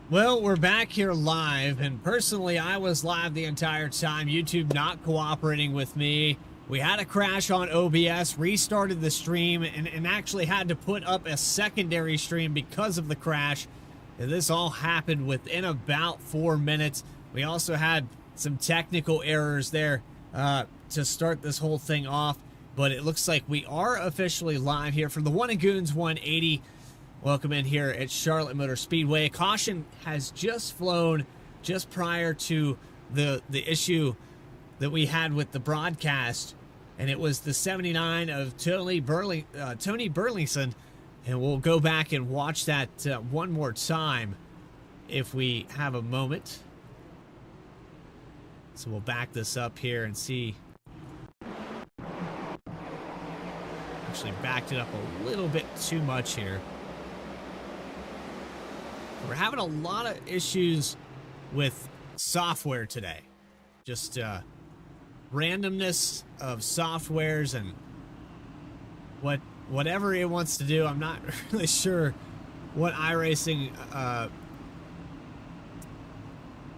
Well, we're back here live, and personally, I was live the entire time. YouTube not cooperating with me. We had a crash on OBS, restarted the stream, and actually had to put up a secondary stream because of the crash. And this all happened within about 4 minutes. We also had some technical errors there to start this whole thing off, but it looks like we are officially live here from the One and Goons 180. Welcome in here at Charlotte Motor Speedway. Caution has just flown just prior to the issue that we had with the broadcast, and it was the 79 of Tony Burlington, and we'll go back and watch that one more time if we have a moment. So we'll back this up here and see. Actually backed it up a little bit too much here. We're having a lot of issues with software today. Just randomness of softwares and whatever it wants to do. I'm not really sure what iRacing...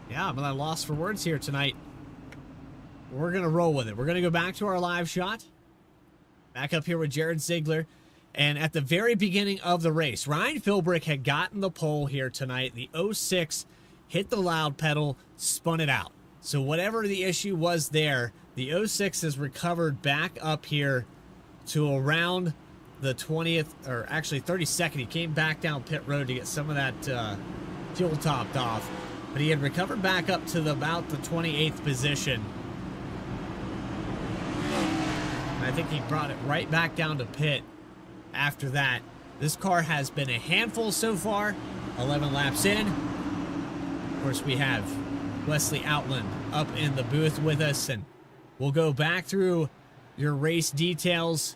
yeah, I'm at a loss for words here tonight. We're going to roll with it. We're going to go back to our live shot. Back up here with Jared Ziegler. And at the very beginning of the race, Ryan Philbrick had gotten the pole here tonight. The 06 hit the loud pedal, spun it out. So whatever the issue was there, the 06 has recovered back up here to around the 20th, or actually 32nd. He came back down pit road to get some of that fuel topped off. But he had recovered back up to about the 28th position. And I think he brought it right back down to pit. After that, this car has been a handful so far. 11 laps in. Of course, we have Wesley Outland up in the booth with us, and we'll go back through your race details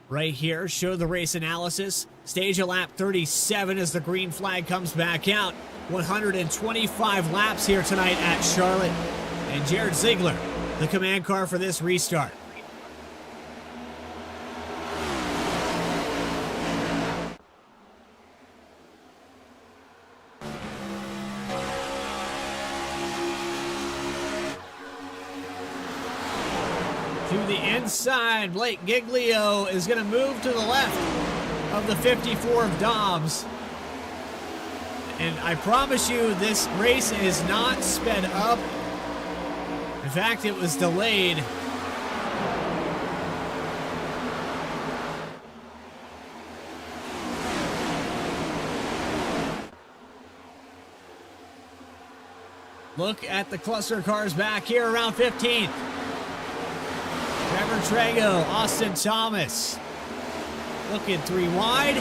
right here. Show the race analysis. Stage a lap 37 as the green flag comes back out. 125 laps here tonight at Charlotte. And Jared Ziegler, the command car for this restart. To the inside, Blake Giglio is going to move to the left of the 54 of Dobbs. And I promise you, this race is not sped up. In fact, it was delayed. Look at the cluster cars back here around 15th. Trevor Trago, Austin Thomas. Looking 3 wide.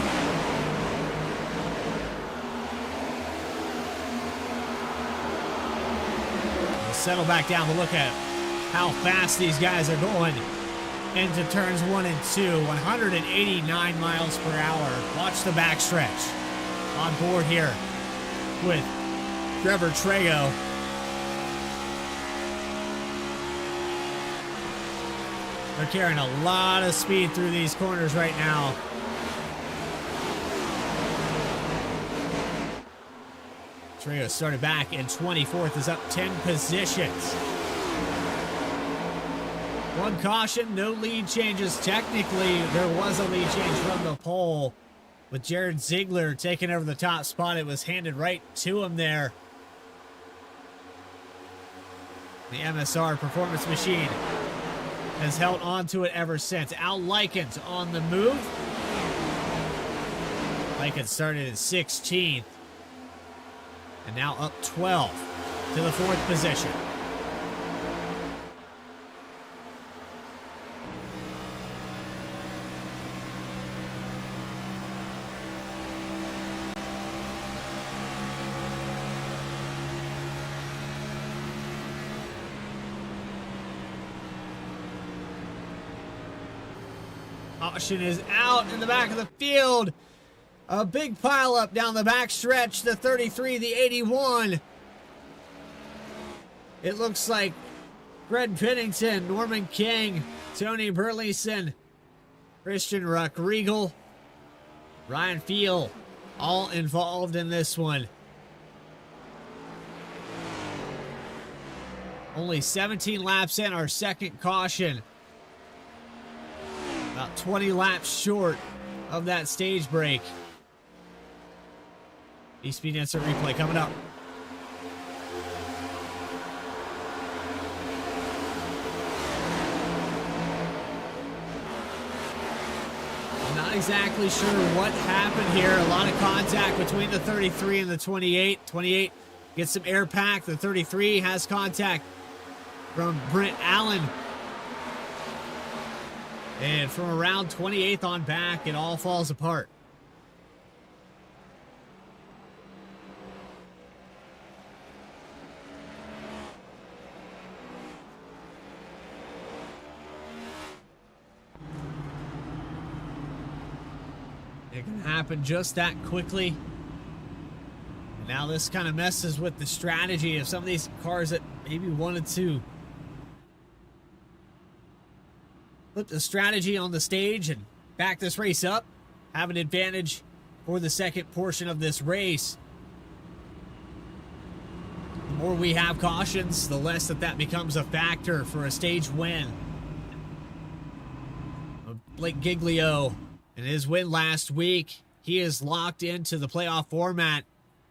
We'll settle back down to look at how fast these guys are going into turns 1 and 2. 189 miles per hour. Watch the backstretch. On board here with Trevor Trago. They're carrying a lot of speed through these corners right now. Trago started back in 24th, is up 10 positions. One caution, no lead changes. Technically, there was a lead change from the pole. With Jared Ziegler taking over the top spot, it was handed right to him there. The MSR Performance Machine has held on to it ever since. Al Likens on the move. Likens started in 16th. And now up 12 to the 4th position. Caution is out in the back of the field. A big pileup down the back stretch. The 33, the 81. It looks like Greg Pennington, Norman King, Tony Burleson, Christian Ruck-Regal, Ryan Fiel, all involved in this one. Only 17 laps in, our second caution. About 20 laps short of that stage break. Speed insert replay coming up. I'm not exactly sure what happened here. A lot of contact between the 33 and the 28. 28 gets some air pack. The 33 has contact from Brent Allen. And from around 28th on back, it all falls apart. It can happen just that quickly. And now this kind of messes with the strategy of some of these cars that maybe wanted to put the strategy on the stage and back this race up, have an advantage for the second portion of this race. The more we have cautions, the less that becomes a factor for a stage win. Blake Giglio, in his win last week, he is locked into the playoff format,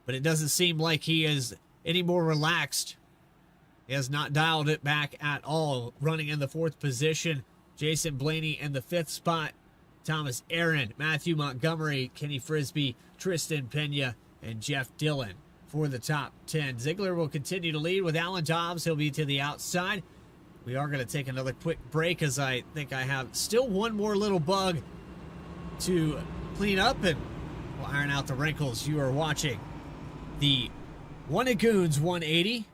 but it doesn't seem like he is any more relaxed. He has not dialed it back at all, running in the 4th position. Jason Blaney in the 5th spot. Thomas Aaron, Matthew Montgomery, Kenny Frisbee, Tristan Pena, and Jeff Dillon for the top 10. Ziegler will continue to lead with Alan Dobbs. He'll be to the outside. We are going to take another quick break as I think I have still one more little bug to clean up and we'll iron out the wrinkles. You are watching the One at Goons 180.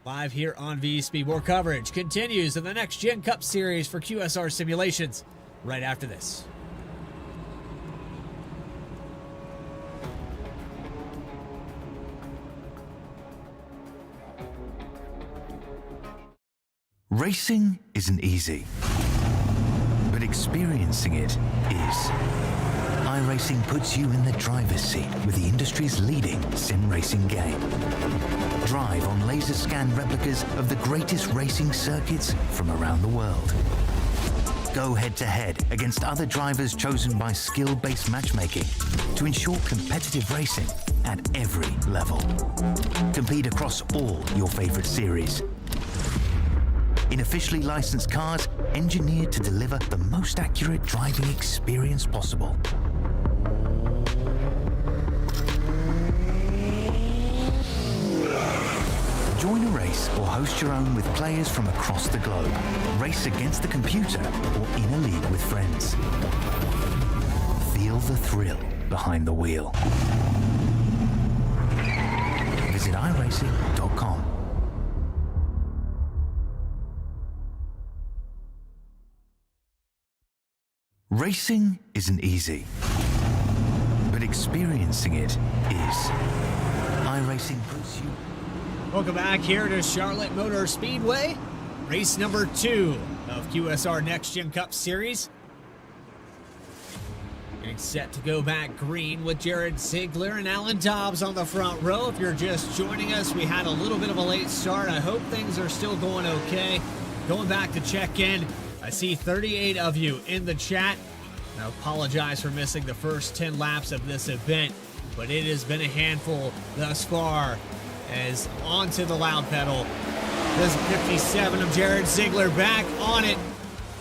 Live here on VSpeed. More coverage continues in the Next Gen Cup Series for QSR Simulations right after this. Racing isn't easy, but experiencing it is. iRacing puts you in the driver's seat with the industry's leading sim racing game. Drive on laser scan replicas of the greatest racing circuits from around the world. Go head-to-head against other drivers chosen by skill-based matchmaking to ensure competitive racing at every level. Compete across all your favorite series. In officially licensed cars, engineered to deliver the most accurate driving experience possible. Join a race or host your own with players from across the globe. Race against the computer or in a league with friends. Feel the thrill behind the wheel. Visit iRacing.com. Racing isn't easy, but experiencing it is. iRacing puts you... Welcome back here to Charlotte Motor Speedway. Race number 2 of QSR Next Gen Cup Series. Getting set to go back green with Jared Ziegler and Alan Dobbs on the front row. If you're just joining us, we had a little bit of a late start. I hope things are still going okay. Going back to check in, I see 38 of you in the chat. I apologize for missing the first 10 laps of this event, but it has been a handful thus far. As onto the loud pedal. There's 57 of Jared Ziegler back on it.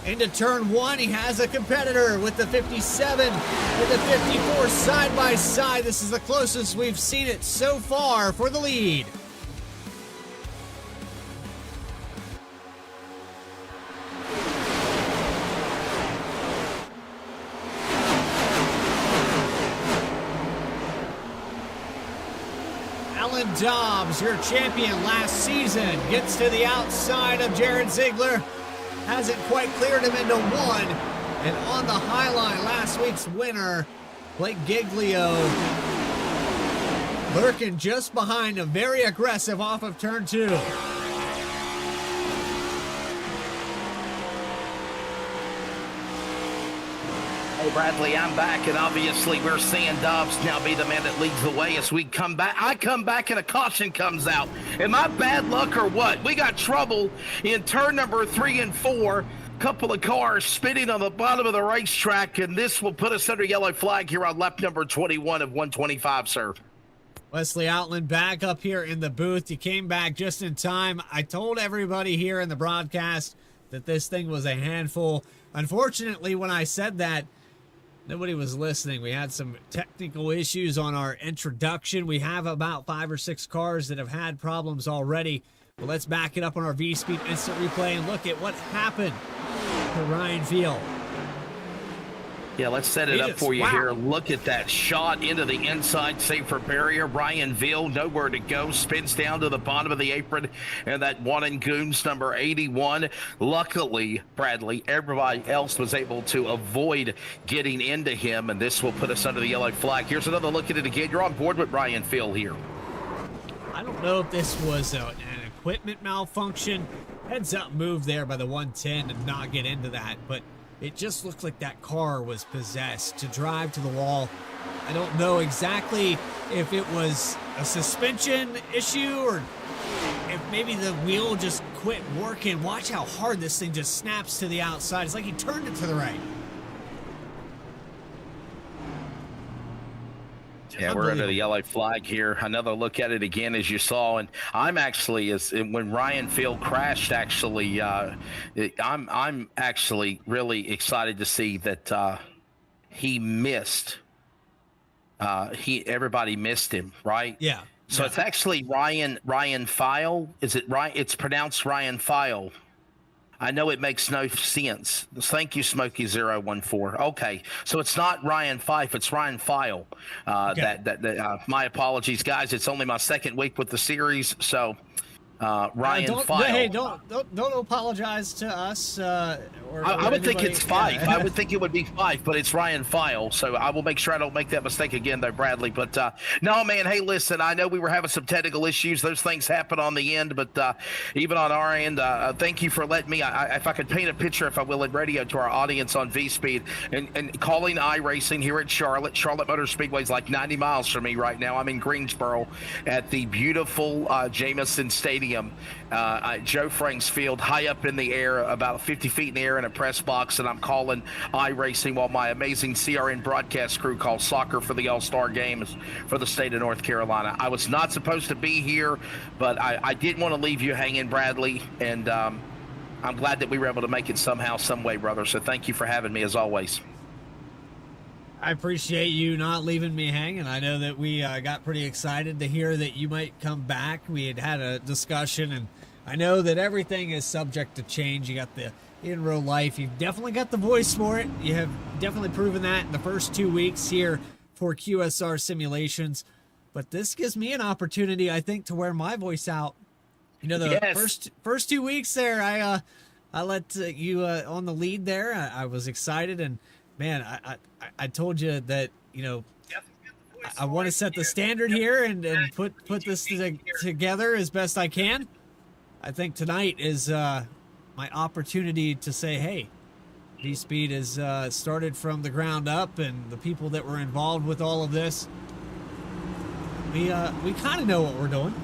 Into turn 1, he has a competitor with the 57 and the 54 side by side. This is the closest we've seen it so far for the lead. Alan Dobbs, your champion last season, gets to the outside of Jared Ziegler. Hasn't quite cleared him into 1. And on the high line, last week's winner, Blake Giglio, lurking just behind him, very aggressive off of turn 2. Hey, Bradley, I'm back, and obviously we're seeing Dobbs now be the man that leads the way as we come back. I come back, and a caution comes out. Am I bad luck or what? We got trouble in turn number 3 and 4. Couple of cars spinning on the bottom of the racetrack, and this will put us under yellow flag here on lap number 21 of 125, sir. Wesley Outland back up here in the booth. You came back just in time. I told everybody here in the broadcast that this thing was a handful. Unfortunately, when I said that, nobody was listening. We had some technical issues on our introduction. We have about 5 or 6 cars that have had problems already. Well, let's back it up on our V-Speed instant replay and look at what happened to Ryan Veal. Yeah, let's set it up for you here. Look at that shot into the inside safer barrier. Ryan Veal, nowhere to go, spins down to the bottom of the apron, and that one in Goons, number 81. Luckily, Bradley, everybody else was able to avoid getting into him, and this will put us under the yellow flag. Here's another look at it again. You're on board with Ryan Veal here. I don't know if this was an equipment malfunction. Heads up move there by the 110 to not get into that, but it just looked like that car was possessed to drive to the wall. I don't know exactly if it was a suspension issue or if maybe the wheel just quit working. Watch how hard this thing just snaps to the outside. It's like he turned it to the right. Yeah, we're under the yellow flag here. Another look at it again, as you saw, and I'm actually, when Ryan Veal crashed, actually, I'm actually really excited to see that he missed. Everybody missed him, right? Yeah. So it's actually Ryan File. Is it right? It's pronounced Ryan File. I know it makes no sense. Thank you, Smokey014. Okay, so it's not Ryan Fife, it's Ryan File. Okay. My apologies, guys. It's only my second week with the series, so Ryan File. Hey, don't apologize to us. I would think it's Fife. I would think it would be Fife, but it's Ryan File. So I will make sure I don't make that mistake again, though, Bradley. But no, man. Hey, listen. I know we were having some technical issues. Those things happen on the end, but even on our end, thank you for letting me. If I could paint a picture, if I will, in radio to our audience on V-Speed and calling iRacing here at Charlotte. Charlotte Motor Speedway is like 90 miles from me right now. I'm in Greensboro at the beautiful Jameson Stadium. Joe Frank's Field, high up in the air, about 50 feet in the air in a press box, and I'm calling iRacing while my amazing CRN broadcast crew calls soccer for the All-Star Games for the state of North Carolina. I was not supposed to be here, but I didn't want to leave you hanging, Bradley, and I'm glad that we were able to make it somehow, some way, brother. So thank you for having me, as always. I appreciate you not leaving me hanging. I know that we got pretty excited to hear that you might come back. We had a discussion, and I know that everything is subject to change. You got the in real life. You've definitely got the voice for it. You have definitely proven that in the first 2 weeks here for QSR simulations. But this gives me an opportunity, I think, to wear my voice out. You know, the first 2 weeks there, I let you on the lead there. I was excited, and man, I told you that, you know, I want to set the standard here and put this together as best I can. I think tonight is my opportunity to say, hey, V-Speed is started from the ground up, and the people that were involved with all of this, we kind of know what we're doing.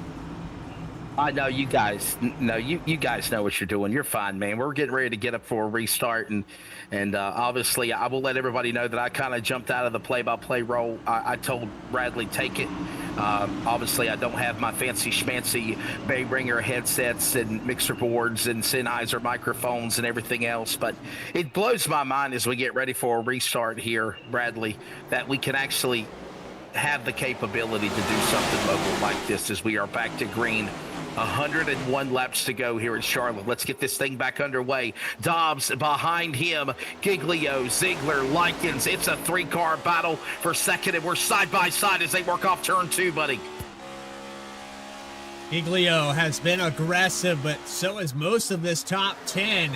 I know you guys. No, you guys know what you're doing. You're fine, man. We're getting ready to get up for a restart, and obviously, I will let everybody know that I kind of jumped out of the play-by-play role. I told Bradley take it. Obviously, I don't have my fancy schmancy Baybringer headsets and mixer boards and Sennheiser microphones and everything else, but it blows my mind as we get ready for a restart here, Bradley, that we can actually have the capability to do something local like this as we are back to green. 101 laps to go here at Charlotte. Let's get this thing back underway. Dobbs behind him. Giglio, Ziegler, Likens. It's a 3-car battle for second, and we're side by side as they work off turn 2, buddy. Giglio has been aggressive, but so has most of this top 10.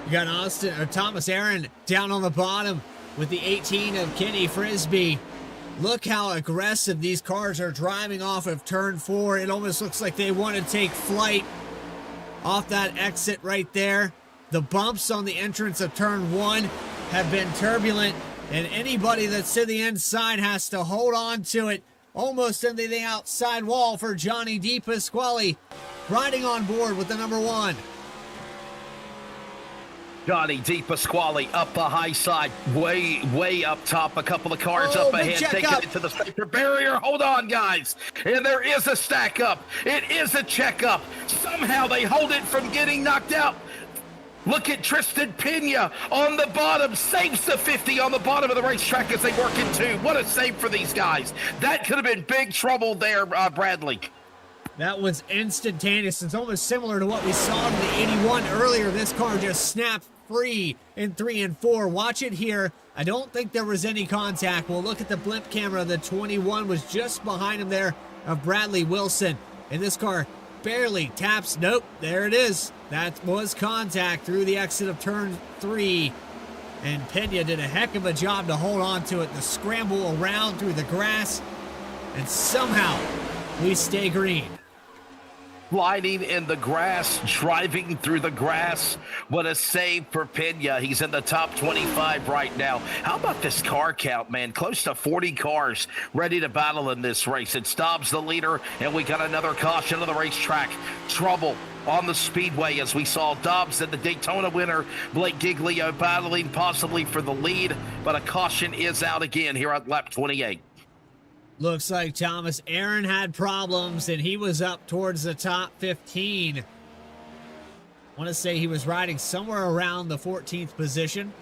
You got Thomas Aaron down on the bottom with the 18 of Kenny Frisbee. Look how aggressive these cars are driving off of turn 4. It almost looks like they want to take flight off that exit right there. The bumps on the entrance of turn 1 have been turbulent, and anybody that's to the inside has to hold on to it almost into the outside wall for Johnny DePasquale, riding on board with the number 1. Johnny DePasquale up the high side, way up top. A couple of cars up ahead, taking it to the center barrier. Hold on, guys. And there is a stack up. It is a checkup. Somehow they hold it from getting knocked out. Look at Tristan Pena on the bottom, saves the 50 on the bottom of the racetrack as they work in 2. What a save for these guys. That could have been big trouble there, Bradley. That was instantaneous. It's almost similar to what we saw in the 81 earlier. This car just snapped free in 3 and 4. Watch it here. I don't think there was any contact. We'll look at the blimp camera. The 21 was just behind him there of Bradley Wilson. And this car barely taps. Nope, there it is. That was contact through the exit of turn 3. And Pena did a heck of a job to hold on to it. The scramble around through the grass. And somehow we stay green. Sliding in the grass, driving through the grass. What a save for Pena. He's in the top 25 right now. How about this car count, man? Close to 40 cars ready to battle in this race. It's Dobbs the leader, and we got another caution on the racetrack. Trouble on the speedway as we saw Dobbs and the Daytona winner, Blake Giglio, battling possibly for the lead, but a caution is out again here at lap 28. Looks like Thomas Aaron had problems, and he was up towards the top 15. I want to say he was riding somewhere around the 14th position.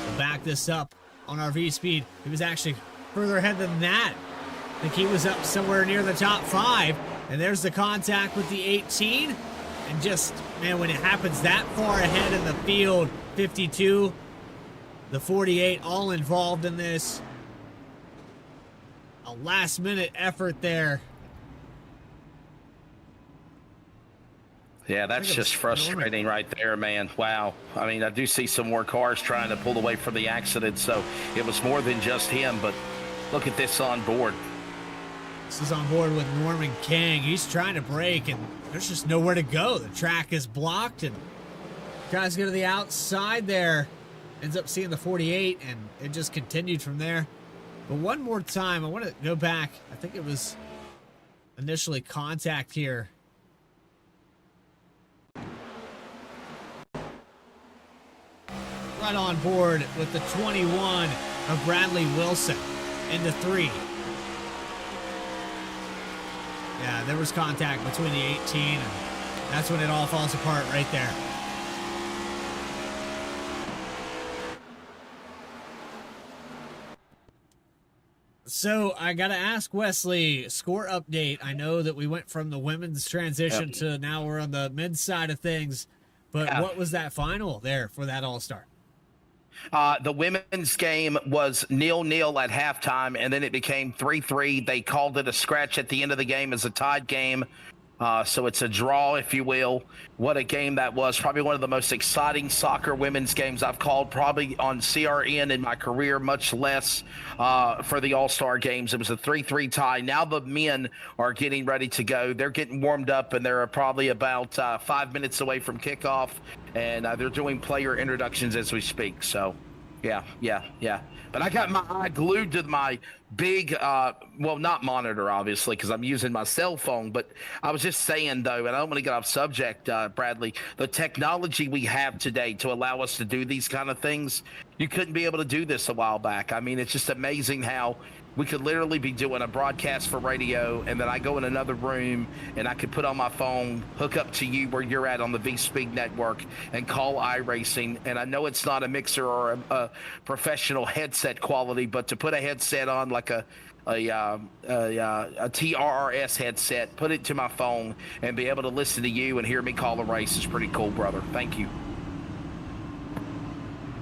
We'll back this up on our V-Speed. He was actually further ahead than that. I think he was up somewhere near the top 5. And there's the contact with the 18. And just, man, when it happens that far ahead in the field, 52, the 48, all involved in this. A last-minute effort there. Yeah, that's just frustrating right there, man. Wow. I mean, I do see some more cars trying to pull away from the accident, so it was more than just him, but look at this on board. This is on board with Norman King. He's trying to brake, and there's just nowhere to go. The track is blocked, and guys go to the outside there. Ends up seeing the 48, and it just continued from there. But one more time, I want to go back. I think it was initially contact here. Right on board with the 21 of Bradley Wilson into 3. Yeah, there was contact between the 18, and that's when it all falls apart right there. So I got to ask Wesley, score update. I know that we went from the women's transition to now we're on the men's side of things, but what was that final there for that All-Star? The women's game was 0-0 at halftime, and then it became 3-3. They called it a scratch at the end of the game as a tied game. So it's a draw, if you will. What a game that was. Probably one of the most exciting soccer women's games I've called probably on CRN in my career, much less for the All-Star games. It was a 3-3 tie. Now the men are getting ready to go. They're getting warmed up, and they're probably about 5 minutes away from kickoff, and they're doing player introductions as we speak. So, yeah. But I got my eye glued to my big, well, not monitor, obviously, because I'm using my cell phone. But I was just saying, though, and I don't want to get off subject, Bradley, the technology we have today to allow us to do these kind of things, you couldn't be able to do this a while back. I mean, it's just amazing how we could literally be doing a broadcast for radio, and then I go in another room, and I could put on my phone, hook up to you where you're at on the V-Speed network, and call iRacing. And I know it's not a mixer or a professional headset quality, but to put a headset on like a TRRS headset, put it to my phone, and be able to listen to you and hear me call a race is pretty cool, brother. Thank you.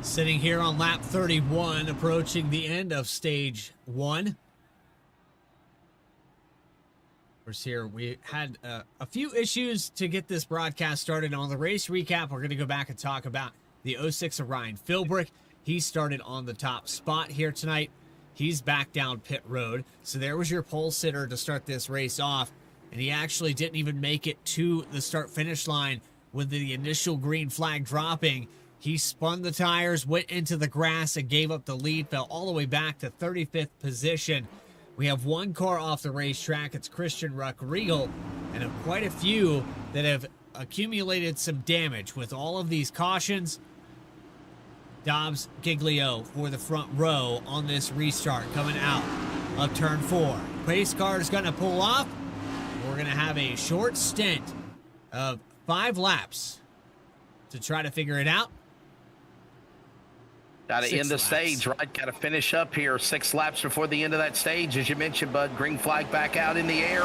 Sitting here on lap 31, approaching the end of stage 1. Of course, here we had a few issues to get this broadcast started. On the race recap, we're going to go back and talk about the 06 of Ryan Philbrick. He started on the top spot here tonight. He's back down pit road. So there was your pole sitter to start this race off. And he actually didn't even make it to the start-finish line with the initial green flag dropping. He spun the tires, went into the grass, and gave up the lead, fell all the way back to 35th position. We have one car off the racetrack. It's Christian Ruck-Riegel, and quite a few that have accumulated some damage with all of these cautions. Dobbs, Giglio for the front row on this restart coming out of turn 4. Pace car is going to pull off. We're going to have a short stint of 5 laps to try to figure it out. Got to end the stage, right? Got to finish up here. 6 laps before the end of that stage. As you mentioned, Bud, green flag back out in the air.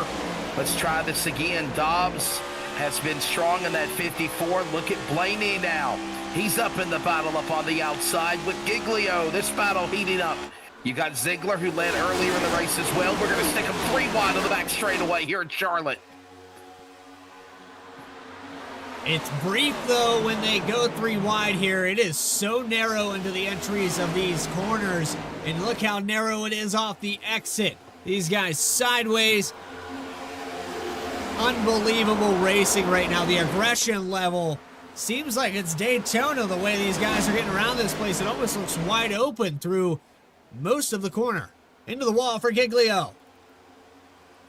Let's try this again. Dobbs has been strong in that 54. Look at Blaney now. He's up in the battle up on the outside with Giglio. This battle heating up. You got Ziegler, who led earlier in the race as well. We're going to stick him 3 wide on the back straightaway here in Charlotte. It's brief, though, when they go 3 wide here. It is so narrow into the entries of these corners. And look how narrow it is off the exit. These guys sideways. Unbelievable racing right now. The aggression level seems like it's Daytona the way these guys are getting around this place. It almost looks wide open through most of the corner. Into the wall for Giglio.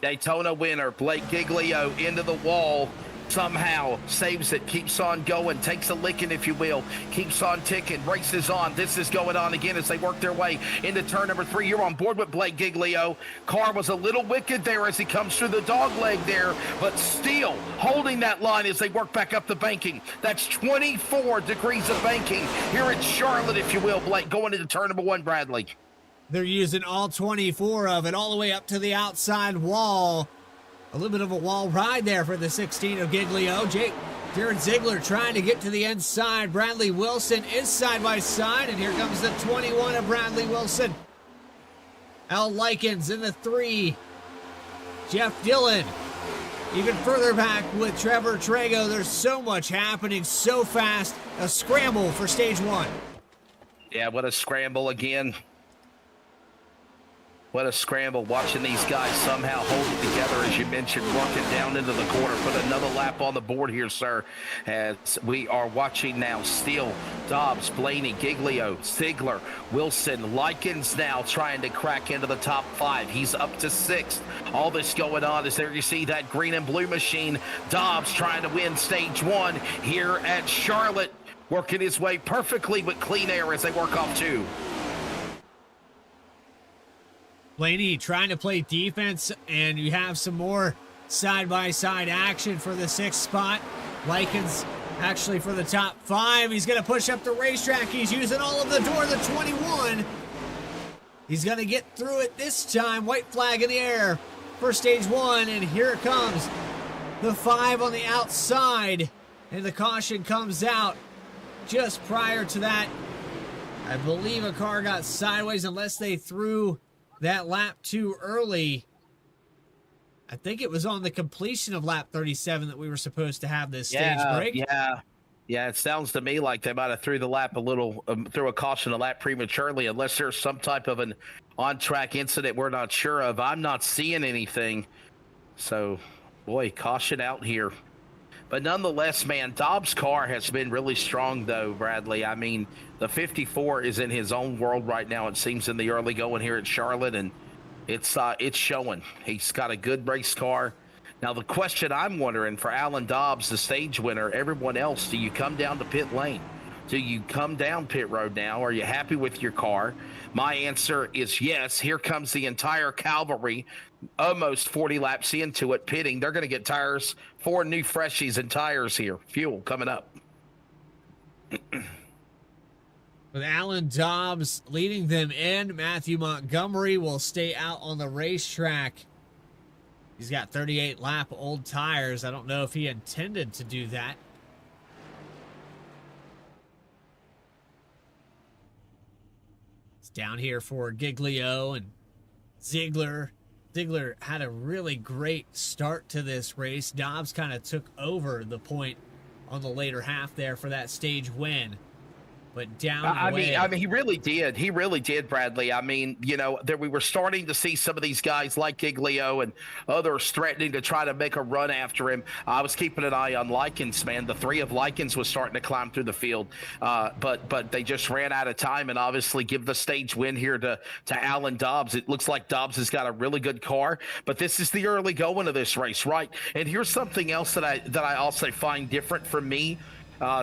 Daytona winner, Blake Giglio, into the wall. Somehow saves it, keeps on going, takes a licking, if you will, keeps on ticking, races on. This is going on again as they work their way into turn number 3. You're on board with Blake Giglio. Car was a little wicked there as he comes through the dog leg there, but still holding that line as they work back up the banking. That's 24 degrees of banking here at Charlotte, if you will, Blake, going into turn number 1, Bradley. They're using all 24 of it all the way up to the outside wall. A little bit of a wall ride there for the 16 of Giglio. Jared Ziegler trying to get to the inside. Bradley Wilson is side by side, and here comes the 21 of Bradley Wilson. Al Likens in the 3. Jeff Dillon even further back with Trevor Trago. There's so much happening so fast. A scramble for stage 1. Yeah, what a scramble again. What a scramble, watching these guys somehow hold it together, as you mentioned, working down into the corner. Put another lap on the board here, sir, as we are watching now. Steele, Dobbs, Blaney, Giglio, Ziegler, Wilson, Likens now trying to crack into the top 5. He's up to 6th. All this going on is there you see that green and blue machine. Dobbs trying to win stage 1 here at Charlotte, working his way perfectly with clean air as they work off 2. Blaney trying to play defense, and you have some more side-by-side action for the 6th spot. Likens actually for the top 5. He's going to push up the racetrack. He's using all of the door, the 21. He's going to get through it this time. White flag in the air for stage 1, and here it comes. The 5 on the outside, and the caution comes out just prior to that. I believe a car got sideways unless they threw that lap too early. I think it was on the completion of lap 37 that we were supposed to have this stage break. Yeah, it sounds to me like they might have threw the lap a little, threw a caution a lap prematurely, unless there's some type of an on-track incident we're not sure of. I'm not seeing anything. So, boy, caution out here. But nonetheless, man, Dobbs' car has been really strong, though, Bradley. I mean, the 54 is in his own world right now, it seems, in the early going here at Charlotte, and it's showing. He's got a good race car. Now, the question I'm wondering for Alan Dobbs, the stage winner, everyone else, do you come down to pit lane? Do you come down pit road now? Are you happy with your car? My answer is yes. Here comes the entire cavalry, almost 40 laps into it, pitting. They're going to get tires, 4 new freshies and tires here. Fuel coming up. With Alan Dobbs leading them in, Matthew Montgomery will stay out on the racetrack. He's got 38 lap old tires. I don't know if he intended to do that. It's down here for Giglio and Ziegler. Ziegler had a really great start to this race. Dobbs kind of took over the point on the later half there for that stage win. but down I and away. mean, he really did. He really did, Bradley. I mean, you know, there we were starting to see some of these guys like Giglio and others threatening to try to make a run after him. I was keeping an eye on Likens, man. The three of Likens was starting to climb through the field, but they just ran out of time, and obviously give the stage win here to Alan Dobbs. It looks like Dobbs has got a really good car, but this is the early going of this race, right? And here's something else that I also find different from me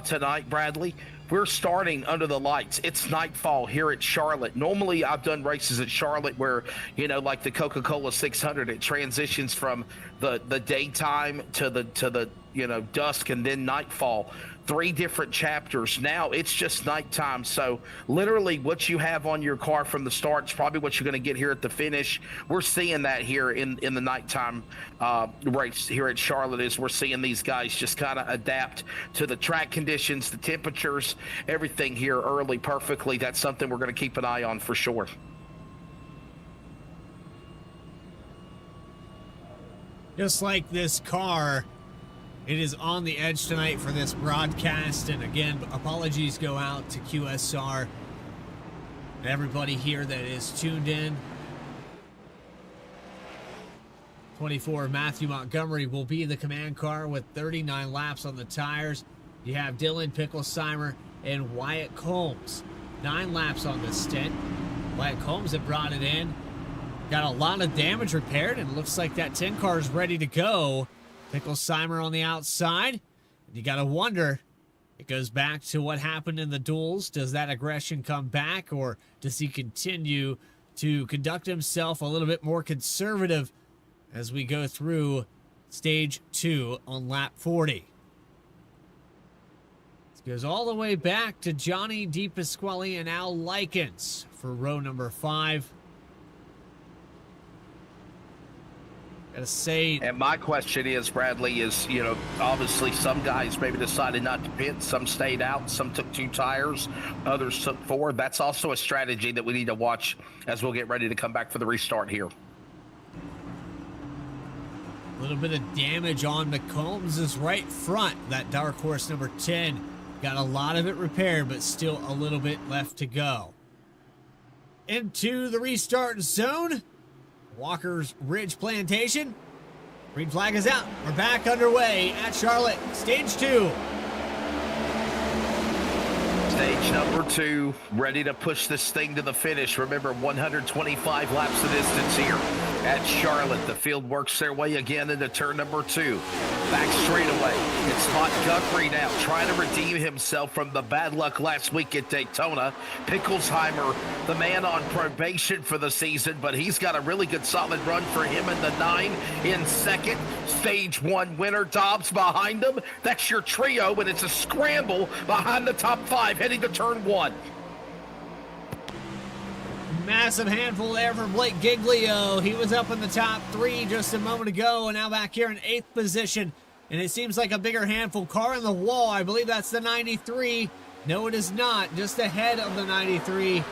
tonight, Bradley. We're starting under the lights. It's nightfall here at Charlotte. Normally, I've done races at Charlotte where, you know, like the Coca-Cola 600, it transitions from the daytime to the you know, dusk and then nightfall. 3 different chapters. Now it's just nighttime. So literally what you have on your car from the start is probably what you're going to get here at the finish. We're seeing that here in the nighttime race here at Charlotte, is we're seeing these guys just kind of adapt to the track conditions, the temperatures, everything here early perfectly. That's something we're going to keep an eye on for sure. Just like this car, it is on the edge tonight for this broadcast. And again, apologies go out to QSR and everybody here that is tuned in. 24 Matthew Montgomery will be the command car with 39 laps on the tires. You have Dylan Picklesheimer and Wyatt Combs. 9 laps on this stint. Wyatt Combs had brought it in. Got a lot of damage repaired, and it looks like that 10 car is ready to go. Picklesheimer on the outside. You got to wonder, it goes back to what happened in the duels. Does that aggression come back, or does he continue to conduct himself a little bit more conservative as we go through stage 2 on lap 40? This goes all the way back to Johnny DePasquale and Al Likens for row number 5. Gotta say, and my question is, Bradley, is, you know, obviously some guys maybe decided not to pit, some stayed out, some took 2 tires, others took 4. That's also a strategy that we need to watch as we'll get ready to come back for the restart here. a little bit of damage on McCombs' right front. That dark horse number 10 got a lot of it repaired, but still a little bit left to go. Into the restart zone. Walker's Ridge Plantation. Green flag is out. We're back underway at Charlotte. Stage 2. Stage number 2, ready to push this thing to the finish. Remember, 125 laps of distance here at Charlotte. The field works their way again into turn number 2. Back straightaway. It's Montgomery now trying to redeem himself from the bad luck last week at Daytona. Picklesheimer, the man on probation for the season, but he's got a really good solid run for him in the 9 in second. Stage 1 winner. Dobbs behind him. That's your trio, and it's a scramble behind the top 5 heading to turn 1. Massive handful there for Blake Giglio. He was up in the top 3 just a moment ago, and now back here in 8th position. And it seems like a bigger handful. Car in the wall. I believe that's the 93. No, it is not. Just ahead of the 93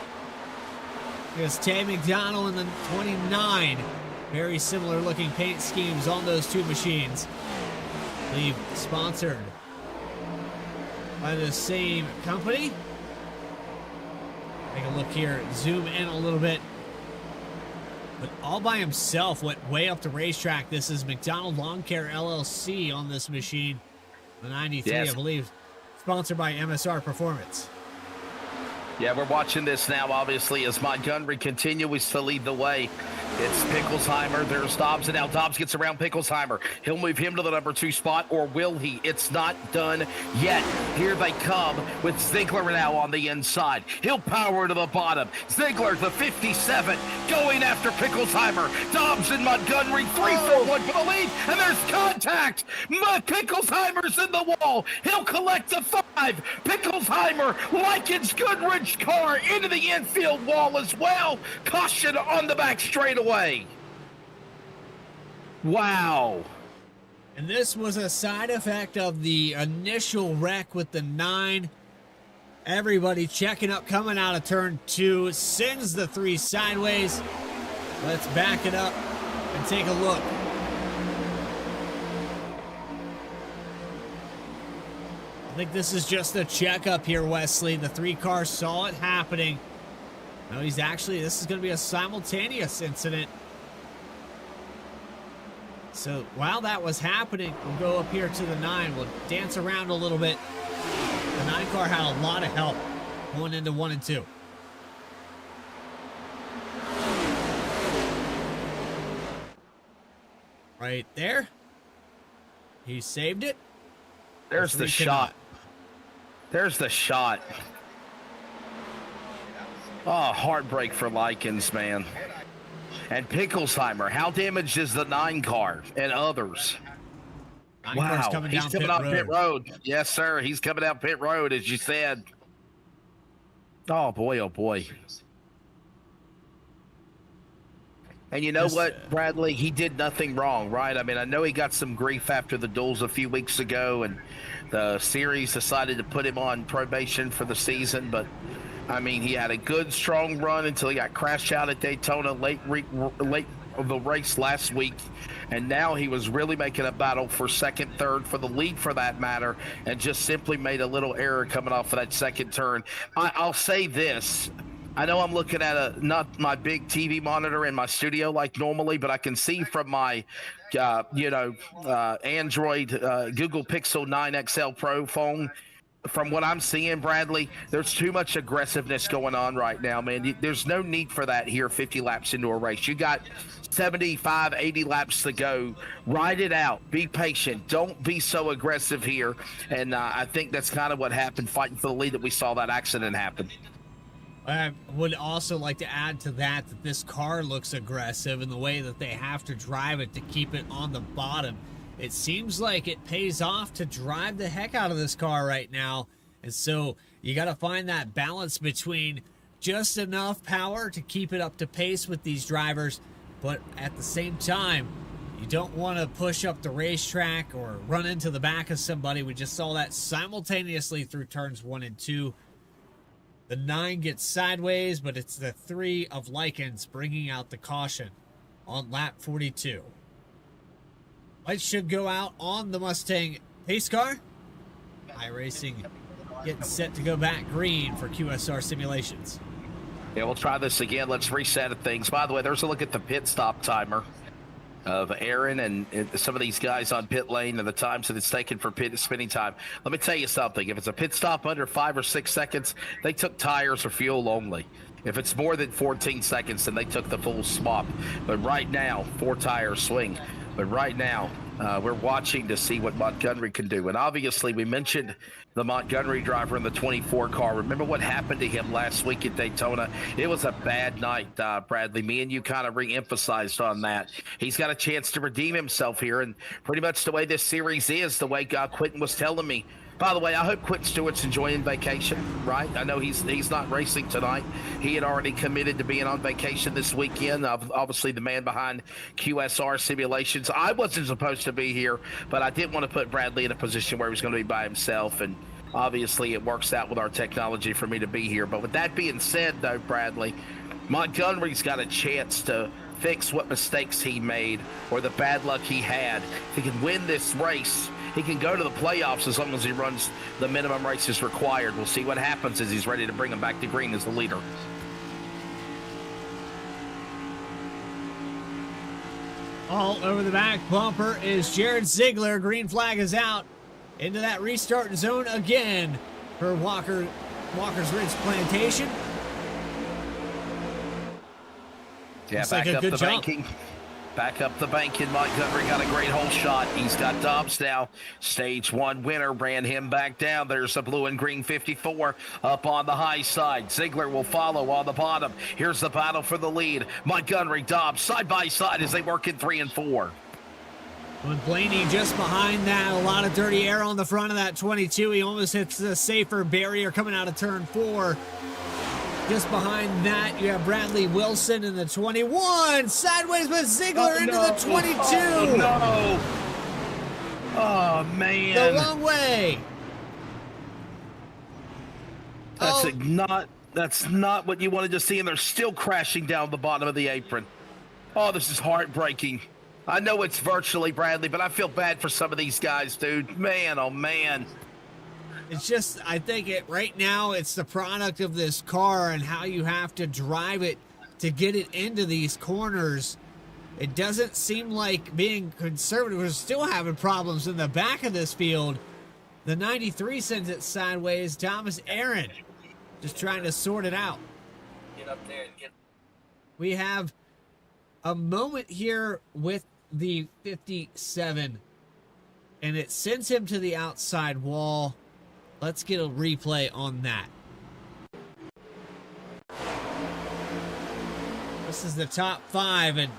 is Tay McDonald in the 29. Very similar looking paint schemes on those 2 machines. I believe sponsored by the same company. Take a look here, zoom in a little bit. But all by himself, went way up the racetrack. This is McDonald Lawn Care LLC on this machine. The 93, yes. I believe, sponsored by MSR Performance. Yeah, we're watching this now, obviously, as Montgomery continues to lead the way. It's Picklesheimer. There's Dobbs, and now Dobbs gets around Picklesheimer. He'll move him to the number 2 spot, or will he? It's not done yet. Here they come with Ziegler now on the inside. He'll power to the bottom. Ziegler, the 57, going after Picklesheimer. Dobbs and Montgomery, 3-4-1 for the lead, and there's contact. Picklesheimer's in the wall. He'll collect the 5. Picklesheimer, Likens Goodrich car into the infield wall as well. Caution on the back straightaway. Wow. And this was a side effect of the initial wreck with the 9. Everybody checking up, coming out of turn 2, sends the 3 sideways. Let's back it up and take a look. think this is just a checkup here, Wesley. The 3 cars saw it happening. No, this is going to be a simultaneous incident. So while that was happening, we'll go up here to the 9. We'll dance around a little bit. The 9 car had a lot of help going into 1 and 2. Right there. He saved it. There's the shot. There's the shot. Oh, heartbreak for Likens, man. And Picklesheimer, how damaged is the 9 car and others? Wow, he's coming out pit road. Yes, sir. He's coming out pit road, as you said. Oh, boy, oh, boy. And you know what, Bradley? He did nothing wrong, right? I mean, I know he got some grief after the duels a few weeks ago, and the series decided to put him on probation for the season. But, I mean, he had a good, strong run until he got crashed out at Daytona late of the race last week. And now he was really making a battle for second, third, for the lead for that matter, and just simply made a little error coming off of that second turn. I'll say this. I know I'm looking at not my big TV monitor in my studio like normally, but I can see from my, Android Google Pixel 9 XL Pro phone. From what I'm seeing, Bradley, there's too much aggressiveness going on right now, man. There's no need for that here 50 laps into a race. You got 75, 80 laps to go. Ride it out. Be patient. Don't be so aggressive here. And I think that's kind of what happened, fighting for the lead, that we saw that accident happen. I would also like to add to that this car looks aggressive in the way that they have to drive it to keep it on the bottom. It seems like it pays off to drive the heck out of this car right now. And so you got to find that balance between just enough power to keep it up to pace with these drivers, but at the same time, you don't want to push up the racetrack or run into the back of somebody. We just saw that simultaneously through turns 1 and 2. The 9 gets sideways, but it's the 3 of Likens bringing out the caution on lap 42. Lights should go out on the Mustang pace car. iRacing getting set to go back green for QSR simulations. Yeah, we'll try this again. Let's reset things. By the way, there's a look at the pit stop timer of Aaron and some of these guys on pit lane and the times that it's taken for pit spinning time. Let me tell you something. If it's a pit stop under 5 or 6 seconds, they took tires or fuel only. If it's more than 14 seconds, then they took the full swap. But right now, 4 tires swing. But right now, we're watching to see what Montgomery can do. And obviously, we mentioned the Montgomery driver in the 24 car. Remember what happened to him last week at Daytona? It was a bad night, Bradley. Me and you kind of re-emphasized on that. He's got a chance to redeem himself here. And pretty much the way this series is, the way Quentin was telling me. By the way, I hope Quentin Stewart's enjoying vacation, right? I know he's not racing tonight. He had already committed to being on vacation this weekend. Obviously, the man behind QSR Simulations. I wasn't supposed to be here, but I didn't want to put Bradley in a position where he was going to be by himself. And obviously, it works out with our technology for me to be here. But with that being said, though, Bradley, Montgomery's got a chance to fix what mistakes he made or the bad luck he had. If he can win this race, he can go to the playoffs as long as he runs the minimum races required. We'll see what happens as he's ready to bring him back to green as the leader. All over the back bumper is Jared Ziegler. Green flag is out. Into that restart zone again for Walker's Ridge Plantation. Yeah, back up the banking. Back up the banking. Montgomery got a great hole shot. He's got Dobbs now. Stage 1 winner ran him back down. There's the blue and green 54 up on the high side. Ziegler will follow on the bottom. Here's the battle for the lead. Montgomery, Dobbs side by side as they work in 3 and 4. With Blaney just behind that, a lot of dirty air on the front of that 22. He almost hits the safer barrier coming out of turn 4. Just behind that, you have Bradley Wilson in the 21. Sideways with Ziegler into the 22. Oh, no. Oh, man. The wrong way. That's not what you wanted to see, and they're still crashing down the bottom of the apron. Oh, this is heartbreaking. I know it's virtually, Bradley, but I feel bad for some of these guys, dude. Man, oh, man. It's just, I think right now it's the product of this car and how you have to drive it to get it into these corners. It doesn't seem like being conservative. We're still having problems in the back of this field. The 93 sends it sideways. Thomas Aaron just trying to sort it out. Get up there and get. We have a moment here with the 57, and it sends him to the outside wall. Let's get a replay on that. This is the top 5, and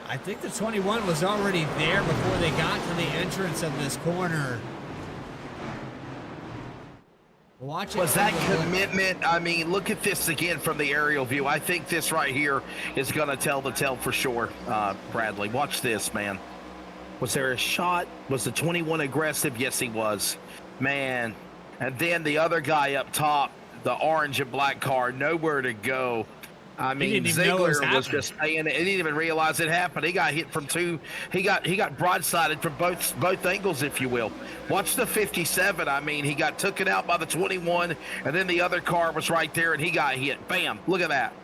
I think the 21 was already there before they got to the entrance of this corner. Watch it. Was that commitment? I mean, look at this again from the aerial view. I think this right here is going to tell the tale for sure, Bradley. Watch this, man. Was there a shot? Was the 21 aggressive? Yes, he was. Man. And then the other guy up top, the orange and black car, nowhere to go. I mean, Ziegler was just saying it. He didn't even realize it happened. He got hit from two. He got broadsided from both angles, if you will. Watch the 57. I mean, he got taken out by the 21, and then the other car was right there, and he got hit. Bam! Look at that.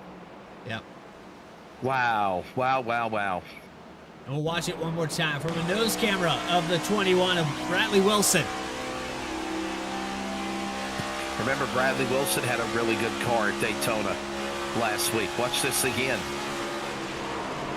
Yep. Wow! Wow! Wow! Wow! And we'll watch it one more time from a nose camera of the 21 of Bradley Wilson. Remember, Bradley Wilson had a really good car at Daytona last week. Watch this again.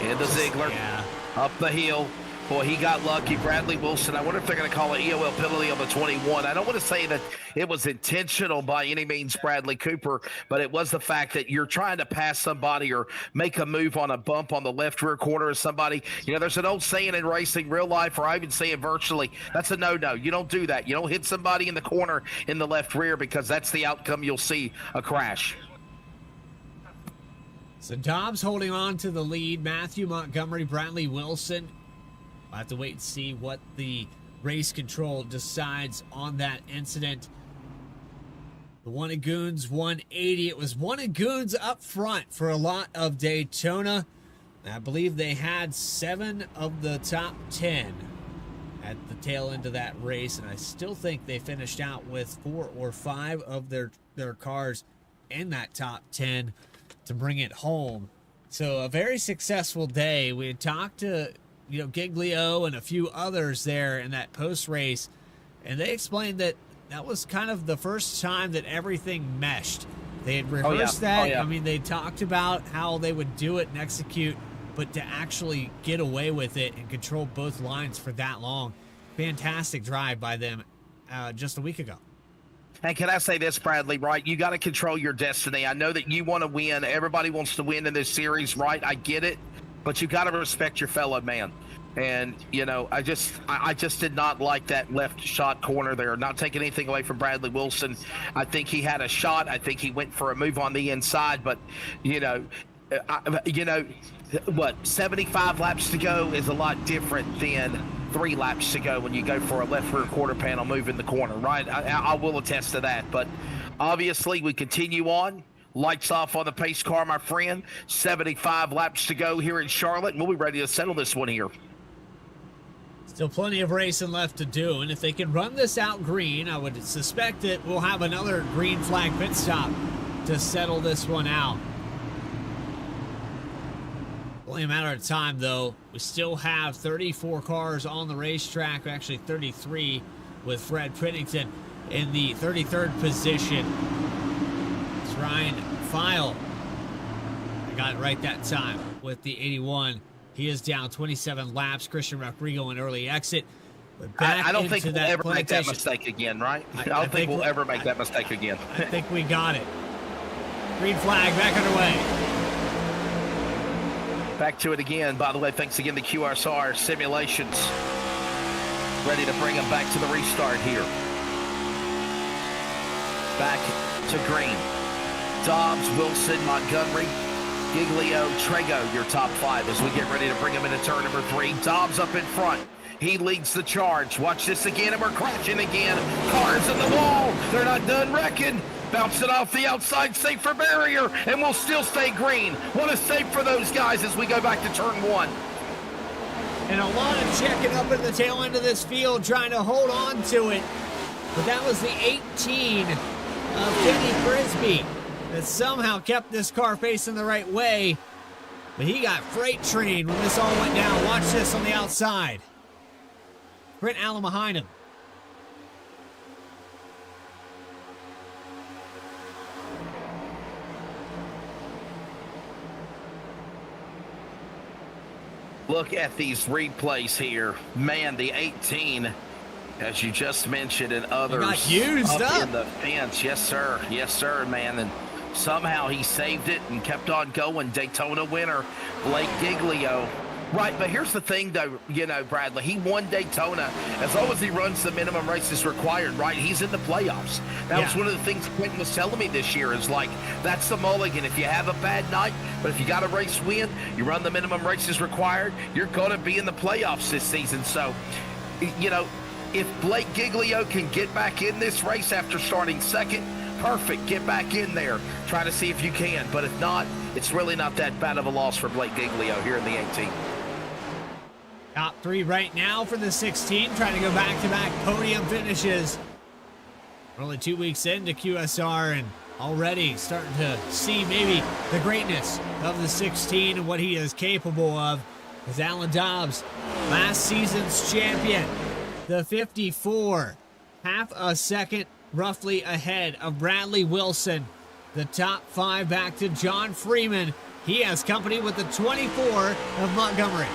Into Ziegler. Yeah. Up the hill. Boy, he got lucky. Bradley Wilson, I wonder if they're going to call an EOL penalty on the 21. I don't want to say that it was intentional by any means, Bradley Cooper, but it was the fact that you're trying to pass somebody or make a move on a bump on the left rear corner of somebody. You know, there's an old saying in racing, real life, or I even say it virtually, that's a no-no. You don't do that. You don't hit somebody in the corner in the left rear because that's the outcome you'll see, a crash. So Dobbs holding on to the lead. Matthew Montgomery, Bradley Wilson. We'll have to wait and see what the race control decides on that incident. The one of Goons 180. It was one of Goons up front for a lot of Daytona. I believe they had 7 of the top 10 at the tail end of that race, and I still think they finished out with 4 or 5 of their cars in that top 10 to bring it home. So a very successful day. We had talked to Giglio and a few others there in that post race, and they explained that was kind of the first time that everything meshed. They had rehearsed that. I mean, they talked about how they would do it and execute, but to actually get away with it and control both lines for that long, fantastic drive by them just a week ago. And can I say this, Bradley, right? You got to control your destiny. I know that you want to win. Everybody wants to win in this series, right? I get it. But you got to respect your fellow man. And, I just did not like that left shot corner there. Not taking anything away from Bradley Wilson. I think he had a shot. I think he went for a move on the inside. But, 75 laps to go is a lot different than 3 laps to go when you go for a left rear quarter panel move in the corner, right? I will attest to that. But obviously we continue on. Lights off on the pace car, my friend. 75 laps to go here in Charlotte, and we'll be ready to settle this one here. Still plenty of racing left to do, and if they can run this out green, I would suspect that we'll have another green flag pit stop to settle this one out. Only a matter of time, though. We still have 34 cars on the racetrack, actually 33 with Fred Pennington in the 33rd position. Ryan File, I got it right that time with the 81. He is down 27 laps. Christian Rodrigo an early exit. But back I don't think we'll ever make that plantation. mistake again, right? I don't think we'll ever make that mistake again. I think we got it. Green flag back underway. Back to it again. By the way, thanks again to QSR Simulations. Ready to bring them back to the restart here. Back to green. Dobbs, Wilson, Montgomery, Giglio, Trego, your top 5 as we get ready to bring them into turn number 3. Dobbs up in front. He leads the charge. Watch this again, and we're crashing again. Cars in the wall. They're not done wrecking. Bounce it off the outside, safe for barrier, and we'll still stay green. What a save for those guys as we go back to turn 1. And a lot of checking up at the tail end of this field, trying to hold on to it. but that was the 18 of Kenny Frisbee that somehow kept this car facing the right way. But he got freight trained when this all went down. Watch this on the outside. Brent Allen behind him. Look at these replays here. Man, the 18, as you just mentioned, and others got used up in the fence. Yes, sir. Yes, sir, man. And somehow he saved it and kept on going. Daytona winner, Blake Giglio. Right, but here's the thing, though, you know, Bradley, he won Daytona. As long as he runs the minimum races required, right, he's in the playoffs. That was one of the things Quentin was telling me this year is, like, that's the mulligan. If you have a bad night, but if you got a race win, you run the minimum races required, you're going to be in the playoffs this season. So, you know, if Blake Giglio can get back in this race after starting second, perfect, get back in there. Try to see if you can. But if not, it's really not that bad of a loss for Blake Giglio here in the 18. Top three right now for the 16, trying to go back-to-back podium finishes. We're only 2 weeks into QSR and already starting to see maybe the greatness of the 16 and what he is capable of. As Alan Dobbs, last season's champion, the 54, half a second roughly ahead of Bradley Wilson. The top five back to John Freeman. He has company with the 24 of Montgomery.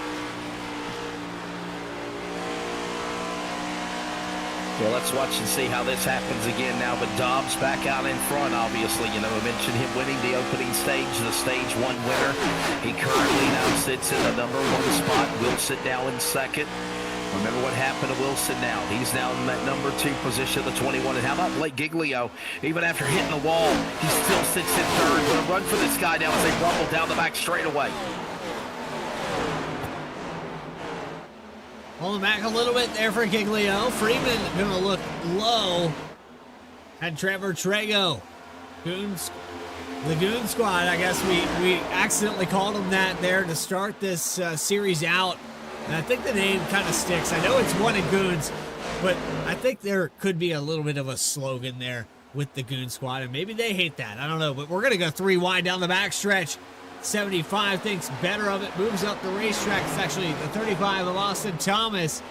Well, let's watch and see how this happens again now with Dobbs back out in front, obviously. You know, I mentioned him winning the opening stage, the stage one winner. He currently now sits in the number one spot. Wilson now in second. Remember what happened to Wilson now. He's now in that number two position, the 21. And how about Blake Giglio? Even after hitting the wall, he still sits in third. Going to run for this guy now as they rumble down the back straightaway. Pulling back a little bit there for Giglio. Freeman going to look low. Had Trevor Trago. Goons, the Goon Squad, I guess we accidentally called him that there to start this series out. And I think the name kind of sticks. I know it's one of Goons, but I think there could be a little bit of a slogan there with the Goon Squad, and maybe they hate that. I don't know, but we're going to go three wide down the backstretch. 75 thinks better of it, moves up the racetrack. It's actually the 35 of Austin Thomas.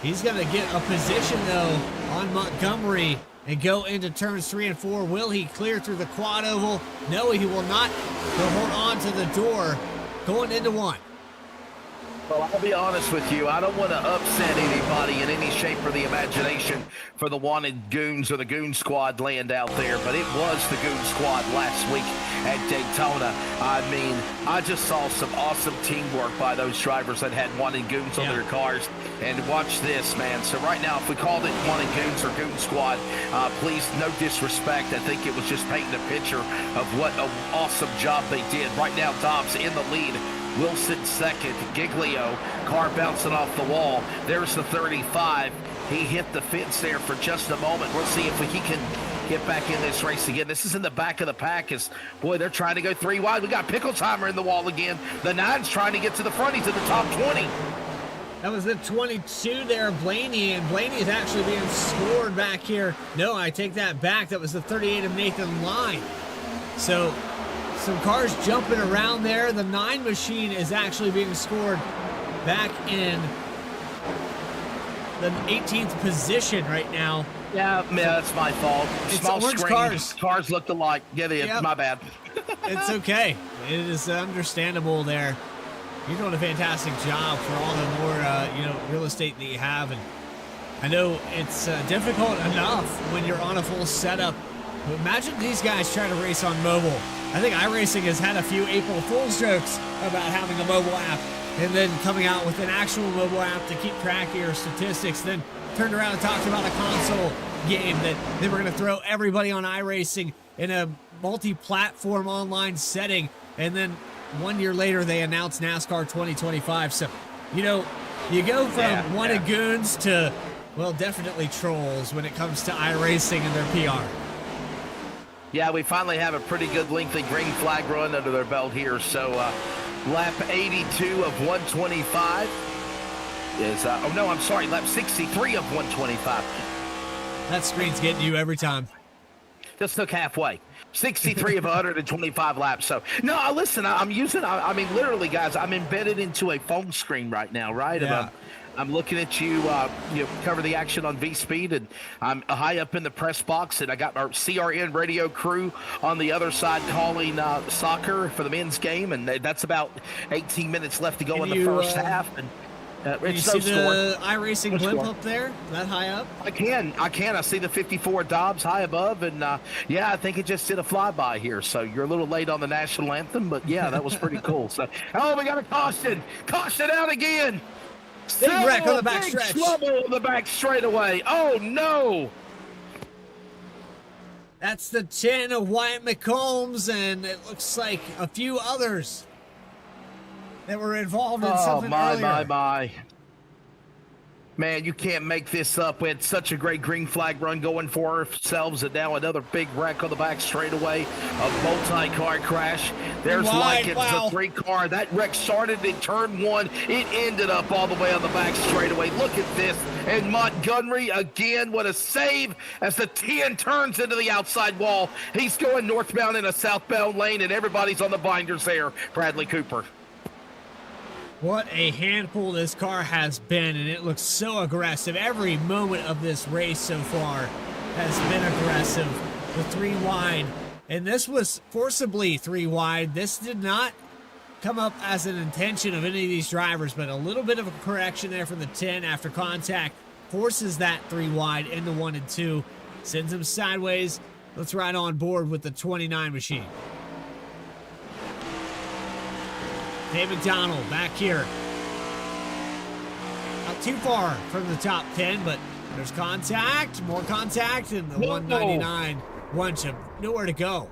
He's going to get a position, though, on Montgomery and go into turns 3 and 4. Will he clear through the quad oval? No, he will not. He'll hold on to the door going into one. Well, I'll be honest with you. I don't want to upset anybody in any shape or the imagination for the wanted Goons or the Goon Squad land out there, but it was the Goon Squad last week at Daytona. I mean, I just saw some awesome teamwork by those drivers that had wanted Goons on their cars. And watch this, man. So right now, if we called it wanted Goons or Goon Squad, please, no disrespect. I think it was just painting a picture of what an awesome job they did. Right now, Dobbs in the lead. Wilson second, Giglio, car bouncing off the wall. There's the 35. He hit the fence there for just a moment. We'll see if he can get back in this race again. This is in the back of the pack. Boy, they're trying to go three wide. We got Picklesheimer in the wall again. The 9's trying to get to the front. He's in the top 20. That was the 22 there, Blaney, and Blaney is actually being scored back here. No, I take that back. That was the 38 of Nathan Line. So some cars jumping around there. The 9 machine is actually being scored back in the 18th position right now. Yeah, that's my fault. It's Small orange screen. Cars looked alike. Yeah, my bad. It's okay. It is understandable there. You're doing a fantastic job for all the more, real estate that you have. And I know it's difficult enough when you're on a full setup. But imagine these guys trying to race on mobile. I think iRacing has had a few April Fool's jokes about having a mobile app and then coming out with an actual mobile app to keep track of your statistics. Then turned around and talked about a console game that they were going to throw everybody on iRacing in a multi-platform online setting. And then 1 year later, they announced NASCAR 2025. So, you go from one of Goons to, well, definitely trolls when it comes to iRacing and their PR. Yeah, we finally have a pretty good lengthy green flag run under their belt here. So lap 82 of 125 is, lap 63 of 125. That screen's getting you every time. Just took halfway. 63 of 125 laps. So, no, listen, I'm using, I mean, literally, guys, I'm embedded into a phone screen right now, right? Yeah. And I'm looking at you, cover the action on V-Speed, and I'm high up in the press box, and I got our CRN radio crew on the other side calling soccer for the men's game, and that's about 18 minutes left to go in the first half. And you see the iRacing blimp up there, that high up? I can. I see the 54 Dobbs high above, and I think it just did a flyby here. So you're a little late on the national anthem, but yeah, that was pretty cool. So, we got a caution out again. Big wreck on the back big stretch. Trouble on the back straightaway. Oh no! That's the 10 of Wyatt McCombs, and it looks like a few others that were involved in something earlier. My. Man, you can't make this up. We had such a great green flag run going for ourselves, and now another big wreck on the back straightaway. A multi-car crash. There's Likens, the 3-car. That wreck started in turn 1. It ended up all the way on the back straightaway. Look at this. And Montgomery, again, what a save as the 10 turns into the outside wall. He's going northbound in a southbound lane, and everybody's on the binders there. Bradley Cooper. What a handful this car has been, and it looks so aggressive. Every moment of this race so far has been aggressive. The 3 wide, and this was forcibly 3 wide. This did not come up as an intention of any of these drivers, but a little bit of a correction there from the 10 after contact forces that 3 wide into 1 and 2, sends him sideways. Let's ride on board with the 29 machine. Dave McDonald back here. Not too far from the top 10, but there's contact, more contact, and the 199 bunch of nowhere to go.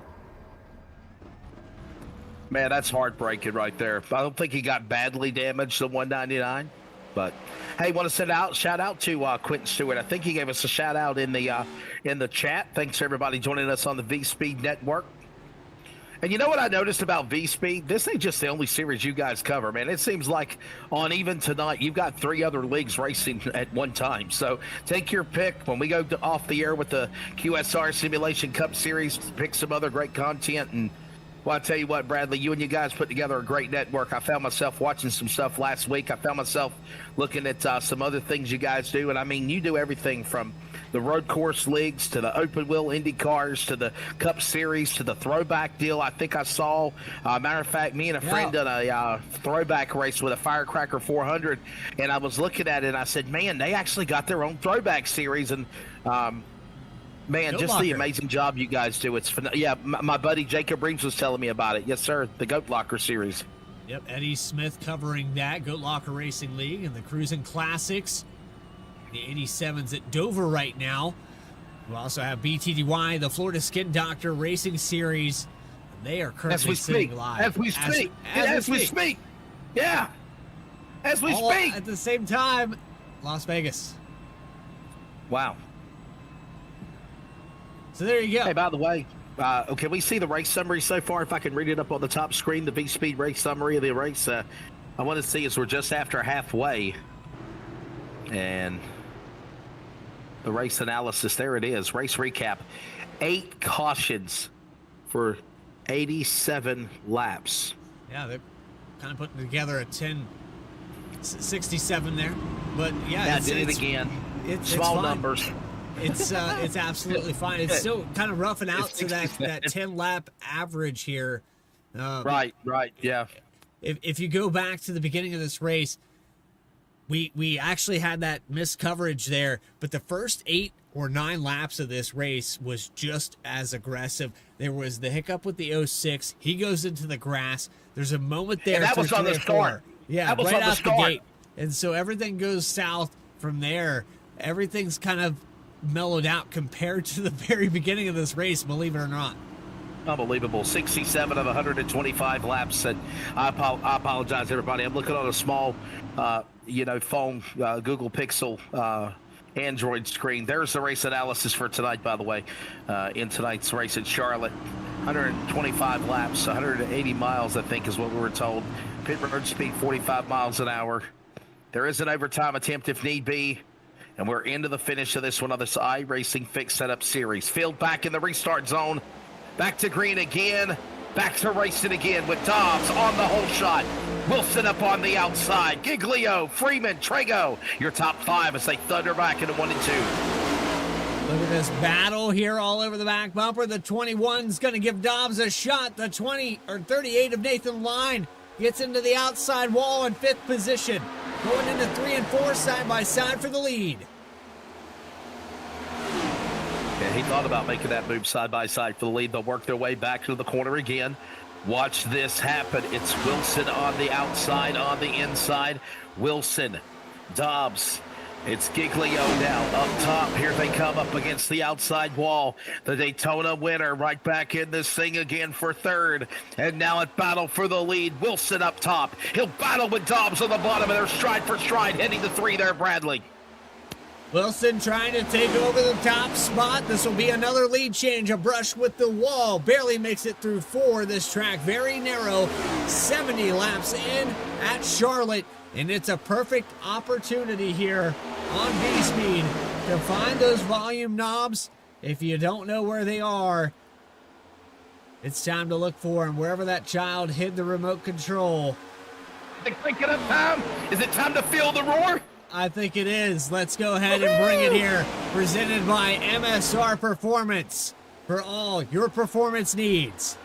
Man, that's heartbreaking right there. I don't think he got badly damaged, the 199. But, hey, want to send out shout out to Quentin Stewart. I think he gave us a shout out in the chat. Thanks, everybody, joining us on the V-Speed Network. And you know what I noticed about V-Speed? This ain't just the only series you guys cover, man. It seems like on even tonight, you've got 3 other leagues racing at one time. So take your pick. When we go off the air with the QSR Simulation Cup Series, pick some other great content. And, well, I tell you what, Bradley, you and you guys put together a great network. I found myself watching some stuff last week. I found myself looking at some other things you guys do. And, I mean, you do everything from the road course leagues to the open wheel Indy cars to the Cup Series to the throwback deal. I think I saw, matter of fact, me and a friend done a throwback race with a Firecracker 400, and I was looking at it and I said, man, they actually got their own throwback series. And man, Goat just Locker. the amazing job you guys do. It's my buddy Jacob Reeves was telling me about it. Yes, sir, the Goat Locker series. Yep, Eddie Smith covering that. Goat Locker Racing League and the Cruising Classics. The 87s at Dover right now. We also have BTDY, the Florida Skin Doctor Racing Series. They are currently sitting live. As we speak. Yeah. As we All speak. at the same time, Las Vegas. Wow. So there you go. Hey, by the way, can we see the race summary so far? If I can read it up on the top screen, the V-Speed race summary of the race. I want to see as we're just after halfway. And the race analysis, there it is. Race recap. 8 cautions for 87 laps. Yeah, they're kind of putting together a 1067 there. But yeah, did it again. It's Small fine. numbers. It's absolutely fine. It's still kind of roughing out to that 10 lap average here. Right, yeah. If you go back to the beginning of this race, we actually had that missed coverage there, but the first 8 or 9 laps of this race was just as aggressive. There was the hiccup with the 06. He goes into the grass. There's a moment there. And that was on the start. Yeah, that was right on the out start. the gate. And so everything goes south from there. Everything's kind of mellowed out compared to the very beginning of this race, believe it or not. Unbelievable. 67 of 125 laps. And I apologize, everybody. I'm looking on a small, phone, Google Pixel Android screen. There's the race analysis for tonight, by the way, in tonight's race in Charlotte. 125 laps, 180 miles, I think is what we were told. Pit road speed, 45 miles an hour. There is an overtime attempt if need be. And we're into the finish of this one on this iRacing Fix Setup Series. Field back in the restart zone. Back to green again. Back to racing again with Dobbs on the hole shot. Wilson up on the outside. Giglio, Freeman, Trago. Your top 5 as they thunder back into 1 and 2. Look at this battle here all over the back bumper. The 21's going to give Dobbs a shot. The 38 of Nathan Line gets into the outside wall in 5th position. Going into 3 and 4 side by side for the lead. Yeah, he thought about making that move side by side for the lead. They'll work their way back to the corner again. Watch this happen. It's Wilson on the outside, on the inside. Wilson, Dobbs. It's Giglio now up top. Here they come up against the outside wall. The Daytona winner right back in this thing again for 3rd. And now at battle for the lead. Wilson up top. He'll battle with Dobbs on the bottom, and they're stride for stride heading to 3 there, Bradley. Wilson trying to take over the top spot. This will be another lead change. A brush with the wall. Barely makes it through 4. This track very narrow. 70 laps in at Charlotte. And it's a perfect opportunity here on V-Speed to find those volume knobs. If you don't know where they are, it's time to look for them. Wherever that child hid the remote control. They crank it up time. Is it time to feel the roar? I think it is. Let's go ahead and bring it here. Presented by MSR Performance for all your performance needs.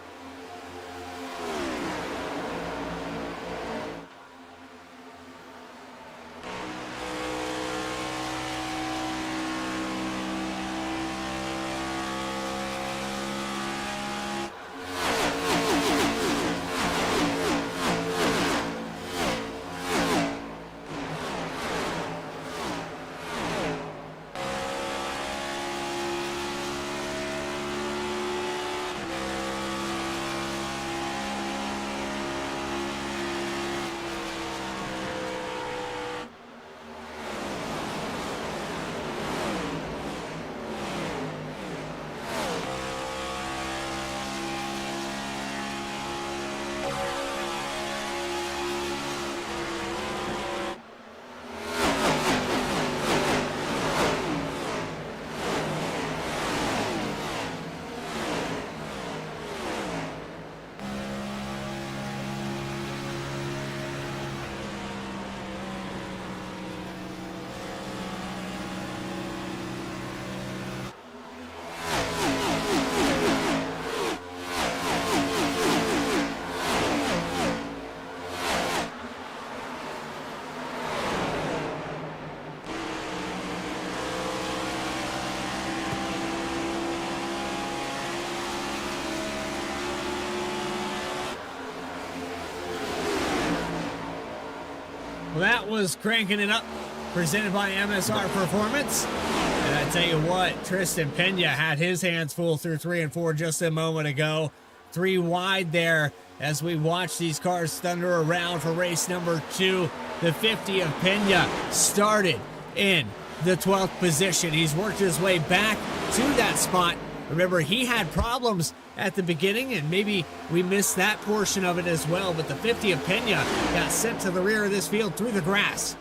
Well, that was Cranking It Up, presented by MSR Performance. And I tell you what, Tristan Pena had his hands full through 3 and 4 just a moment ago. 3 wide there as we watch these cars thunder around for race number 2. The 50 of Pena started in the 12th position. He's worked his way back to that spot. Remember, he had problems at the beginning, and maybe we missed that portion of it as well, but the 50 of Pena got sent to the rear of this field through the grass.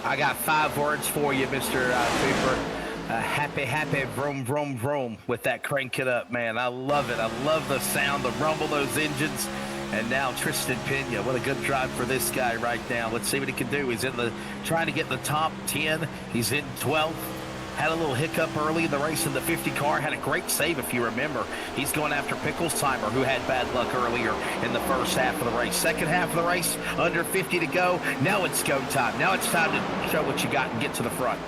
I got 5 words for you, Mr. Cooper. Happy, vroom, vroom, vroom with that Crank It Up, man. I love it. I love the sound, the rumble, those engines. And now Tristan Pena, what a good drive for this guy right now. Let's see what he can do. He's trying to get in the top 10. He's in 12th. Had a little hiccup early in the race in the 50 car. Had a great save, if you remember. He's going after Pickles Timer, who had bad luck earlier in the first half of the race. Second half of the race, under 50 to go. Now it's go time. Now it's time to show what you got and get to the front.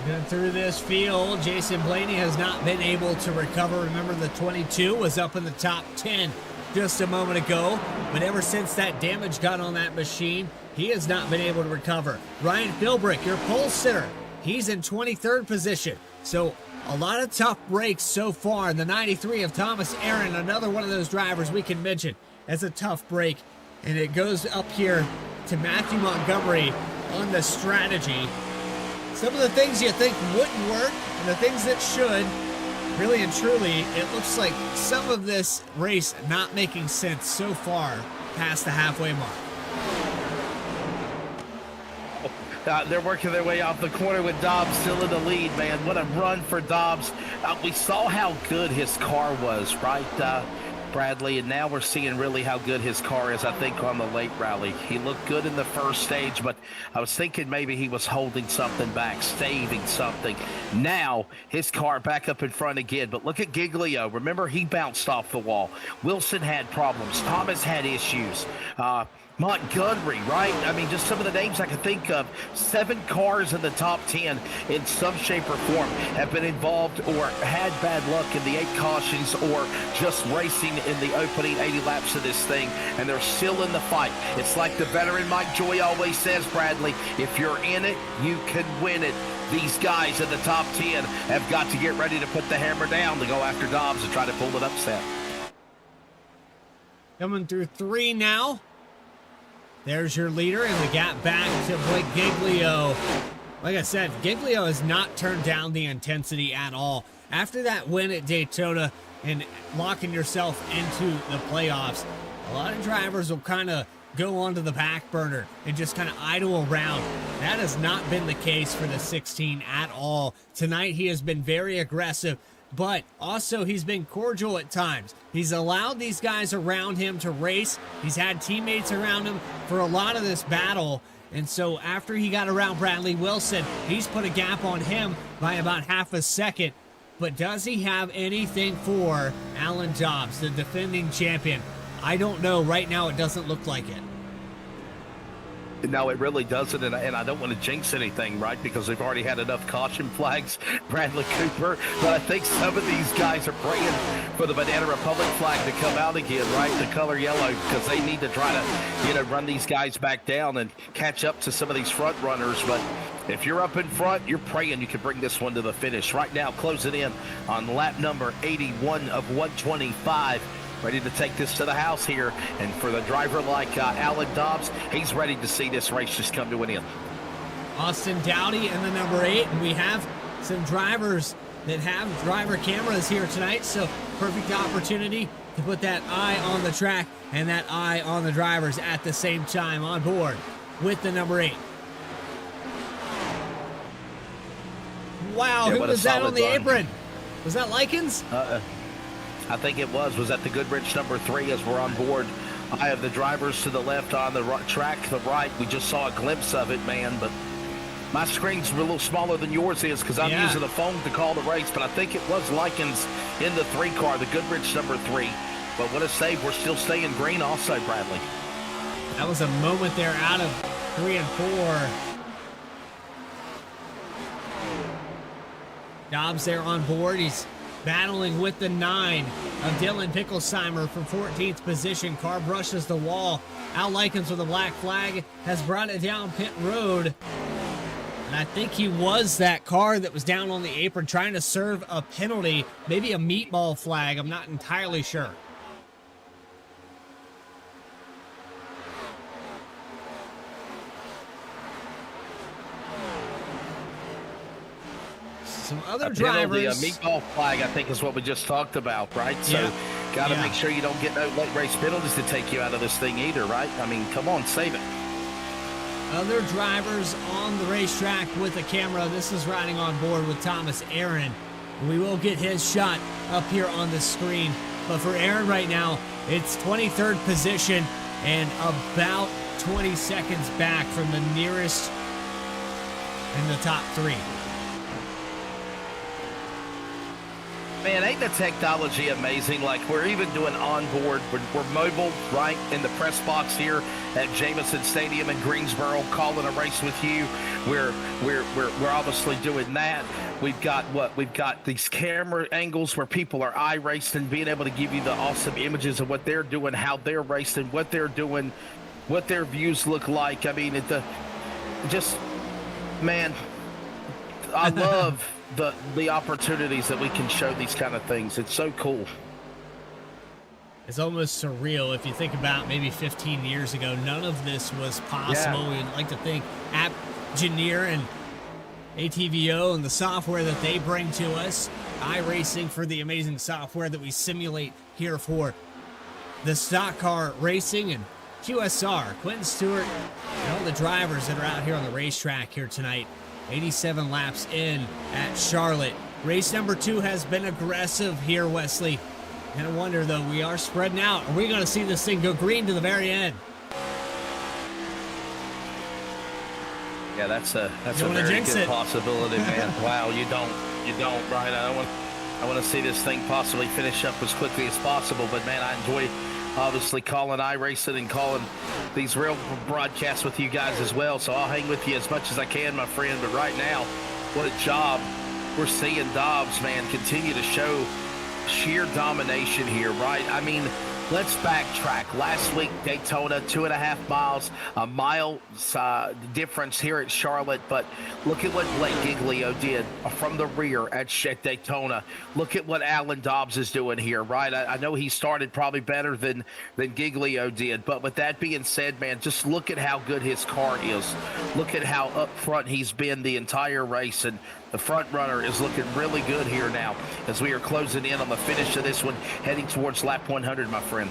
And through this field, Jason Blaney has not been able to recover. Remember, the 22 was up in the top 10 just a moment ago. But ever since that damage got on that machine, he has not been able to recover. Ryan Philbrick, your pole sitter, he's in 23rd position. So a lot of tough breaks so far. The 93 of Thomas Aaron, another one of those drivers we can mention as a tough break. And it goes up here to Matthew Montgomery on the strategy. Some of the things you think wouldn't work and the things that should, really and truly, it looks like some of this race not making sense so far past the halfway mark. They're working their way off the corner with Dobbs still in the lead, man. What a run for Dobbs. We saw how good his car was, right, Bradley? And now we're seeing really how good his car is, I think, on the late rally. He looked good in the first stage, but I was thinking maybe he was holding something back, staving something. Now his car back up in front again. But look at Giglio. Remember, he bounced off the wall. Wilson had problems. Thomas had issues. Montgomery, right? I mean, just some of the names I can think of. 7 cars in the top 10 in some shape or form have been involved or had bad luck in the 8 cautions or just racing in the opening 80 laps of this thing, and they're still in the fight. It's like the veteran Mike Joy always says, Bradley, if you're in it, you can win it. These guys in the top 10 have got to get ready to put the hammer down to go after Dobbs and try to pull an upset. Coming through 3 now. There's your leader, and the gap back to Blake Giglio. Like I said, Giglio has not turned down the intensity at all. After that win at Daytona and locking yourself into the playoffs, a lot of drivers will kind of go onto the back burner and just kind of idle around. That has not been the case for the 16 at all. Tonight he has been very aggressive, but also he's been cordial at times. He's allowed these guys around him to race. He's had teammates around him for a lot of this battle. And so after he got around Bradley Wilson, he's put a gap on him by about half a second. But does he have anything for Alan Dobbs, the defending champion? I don't know. Right now, it doesn't look like it. No, it really doesn't, and I don't want to jinx anything, right, because they've already had enough caution flags, Bradley Cooper, but I think some of these guys are praying for the Banana Republic flag to come out again, right, the color yellow, because they need to try to, run these guys back down and catch up to some of these front runners. But if you're up in front, you're praying you can bring this one to the finish. Right now, closing in on lap number 81 of 125. Ready to take this to the house here. And for the driver like Alan Dobbs, he's ready to see this race just come to an end. Austin Dowdy in the number 8. And we have some drivers that have driver cameras here tonight. So perfect opportunity to put that eye on the track and that eye on the drivers at the same time on board with the number 8. Wow, who was that on the apron? Was that Likens? I think it was. Was that the Goodrich number 3 as we're on board? I have the drivers to the left on the track to the right. We just saw a glimpse of it, man, but my screen's a little smaller than yours is because I'm using a phone to call the race, but I think it was Likens in the 3 car, the Goodrich number 3. But what a save. We're still staying green also, Bradley. That was a moment there out of 3 and 4. Dobbs there on board. He's battling with the 9 of Dylan Picklesheimer for 14th position. Car brushes the wall. Al Likens with a black flag has brought it down pit road. And I think he was that car that was down on the apron trying to serve a penalty, maybe a meatball flag. I'm not entirely sure. Some other drivers. The meatball flag, I think, is what we just talked about, right? So, got to make sure you don't get no late race penalties to take you out of this thing either, right? I mean, come on, save it. Other drivers on the racetrack with a camera. This is riding on board with Thomas Aaron. We will get his shot up here on the screen. But for Aaron right now, it's 23rd position and about 20 seconds back from the nearest in the top 3. Man, ain't the technology amazing? Like, we're even doing onboard. We're mobile, right, in the press box here at Jameson Stadium in Greensboro, calling a race with you. We're obviously doing that. We've got these camera angles where people are racing, being able to give you the awesome images of what they're doing, how they're racing, what they're doing, what their views look like. I mean, man, I love the opportunities that we can show these kind of things. It's so cool. It's almost surreal if you think about maybe 15 years ago. None of this was possible. We'd like to think App Engineer and ATVO and the software that they bring to us, iRacing for the amazing software that we simulate here for the stock car racing, and QSR, Quentin Stewart, and all the drivers that are out here on the racetrack here tonight. 87 laps in at Charlotte. Race number 2 has been aggressive here, Wesley. And I wonder, though, we are spreading out. Are we going to see this thing go green to the very end? Yeah, that's a very good possibility, man. Wow, you don't, right? I want to see this thing possibly finish up as quickly as possible. But man, I enjoy obviously calling iRacing and calling these real broadcasts with you guys as well. So I'll hang with you as much as I can, my friend. But right now, what a job we're seeing Dobbs, man, continue to show sheer domination here, right? I mean, let's backtrack. Last week, Daytona, 2.5 miles, a mile difference here at Charlotte. But look at what Blake Giglio did from the rear at Daytona. Look at what Alan Dobbs is doing here, right? I know he started probably better than Giglio did. But with that being said, man, just look at how good his car is. Look at how up front he's been the entire race. And the front runner is looking really good here now as we are closing in on the finish of this one, heading towards lap 100, my friend.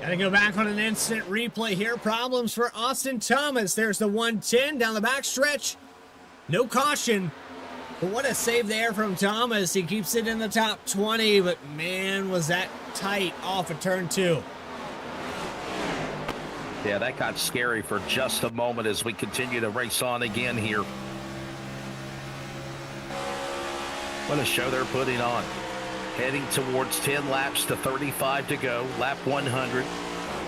Gotta go back on an instant replay here. Problems for Austin Thomas. There's the 110 down the backstretch. No caution. But what a save there from Thomas. He keeps it in the top 20, but man, was that tight off of turn 2. Yeah, that got scary for just a moment as we continue to race on again here. What a show they're putting on. Heading towards 10 laps to 35 to go. Lap 100.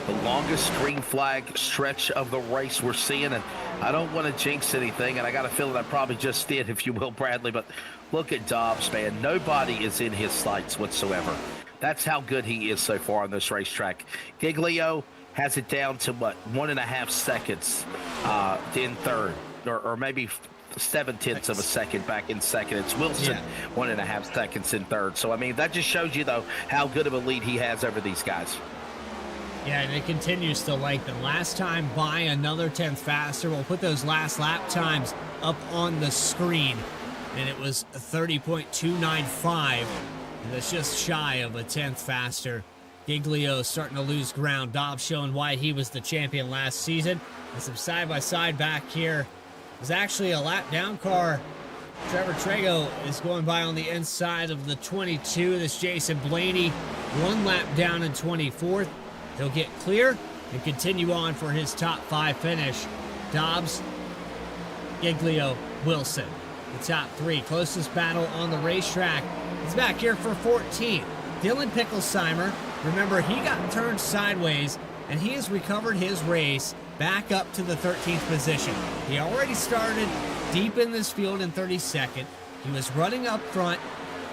The longest green flag stretch of the race we're seeing. And I don't want to jinx anything, and I got a feeling I probably just did, if you will, Bradley. But look at Dobbs, man. Nobody is in his sights whatsoever. That's how good he is so far on this racetrack. Giglio has it down to, what, 1.5 seconds in third, or maybe 0.7 of a second back in second. It's Wilson, 1.5 seconds in third. So, I mean, that just shows you, though, how good of a lead he has over these guys. Yeah, and it continues to lengthen. Last time by another 10th faster. We'll put those last lap times up on the screen. And it was 30.295. And that's just shy of a 10th faster. Giglio starting to lose ground. Dobbs showing why he was the champion last season. And some side-by-side back here. It was actually a lap down car. Trevor Trago is going by on the inside of the 22. This Jason Blaney, 1 lap down in 24th. He'll get clear and continue on for his top 5 finish. Dobbs, Giglio, Wilson, the top 3. Closest battle on the racetrack is back here for 14th. Dylan Picklesheimer, remember, he got turned sideways, and he has recovered his race back up to the 13th position. He already started deep in this field in 32nd. He was running up front.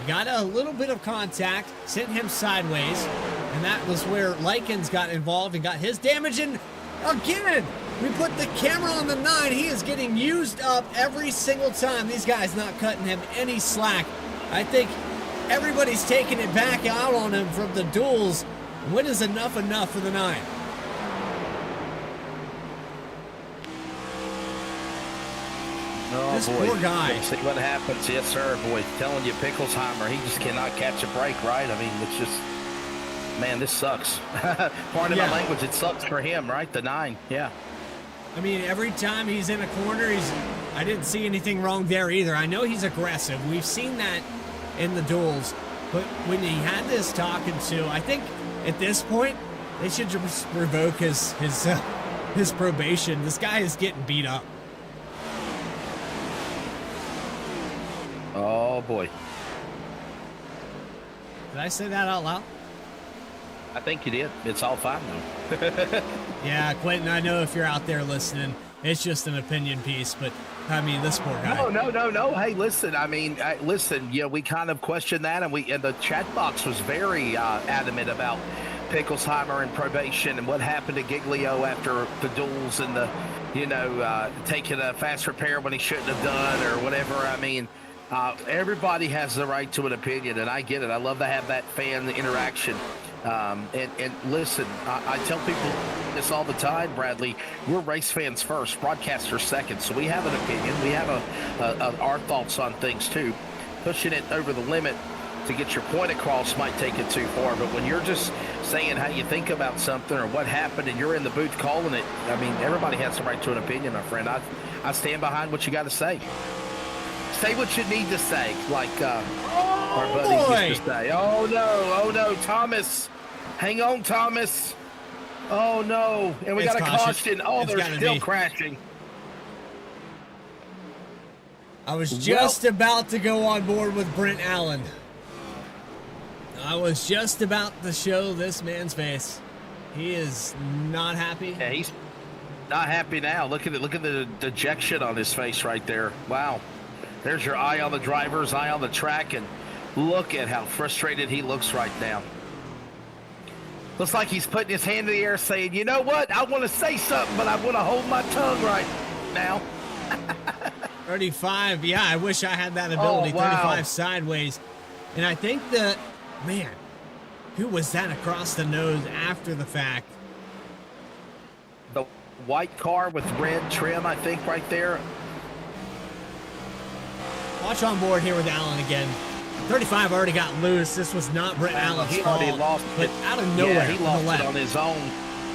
He got a little bit of contact, sent him sideways, and that was where Likens got involved and got his damage. And again, we put the camera on the 9. He is getting used up every single time. These guys not cutting him any slack. I think everybody's taking it back out on him from the duels. When is enough for the 9? Oh, this boy. poor guy. See what happens. Yes, sir, boy. Telling you, Picklesheimer, he just cannot catch a break, right? I mean, it's just, man, this sucks. Pardon my language, it sucks for him, right? The 9, yeah. I mean, every time he's in a corner, I didn't see anything wrong there either. I know he's aggressive. We've seen that in the duels. But when he had this talking to, I think at this point, they should just revoke his probation. This guy is getting beat up. Oh, boy. Did I say that out loud? I think you did. It's all fine, though. Yeah, Quentin, I know if you're out there listening, it's just an opinion piece, but, I mean, this poor guy. No. Hey, listen, I mean, we kind of questioned that, and the chat box was very adamant about Picklesheimer and probation and what happened to Giglio after the duels and the, taking a fast repair when he shouldn't have done or whatever. I mean, everybody has the right to an opinion, and I get it. I love to have that fan interaction. And listen, I tell people this all the time, Bradley. We're race fans first, broadcasters second. So we have an opinion. We have our thoughts on things too. Pushing it over the limit to get your point across might take it too far. But when you're just saying how you think about something or what happened and you're in the booth calling it, I mean, everybody has the right to an opinion, my friend. I stand behind what you got to say. Say what you need to say, like our buddy used to say. Oh no, Thomas. Hang on, Thomas. Oh no, and we got a caution. Oh, they're still crashing. I was just about to go on board with Brent Allen. I was just about to show this man's face. He is not happy. Yeah, he's not happy now. Look at it. Look at the dejection on his face right there. Wow. There's your eye on the driver's eye on the track, and look at how frustrated he looks right now. Looks like he's putting his hand in the air saying, you know what? I want to say something, but I want to hold my tongue right now. 35, yeah, I wish I had that ability. 35 sideways. And I think that, man, who was that across the nose after the fact? The white car with red trim, I think, right there. Watch on board here with Allen again. 35 already got loose. This was not Brent Allen's fault. He lost but out of nowhere, yeah, he lost it on his own.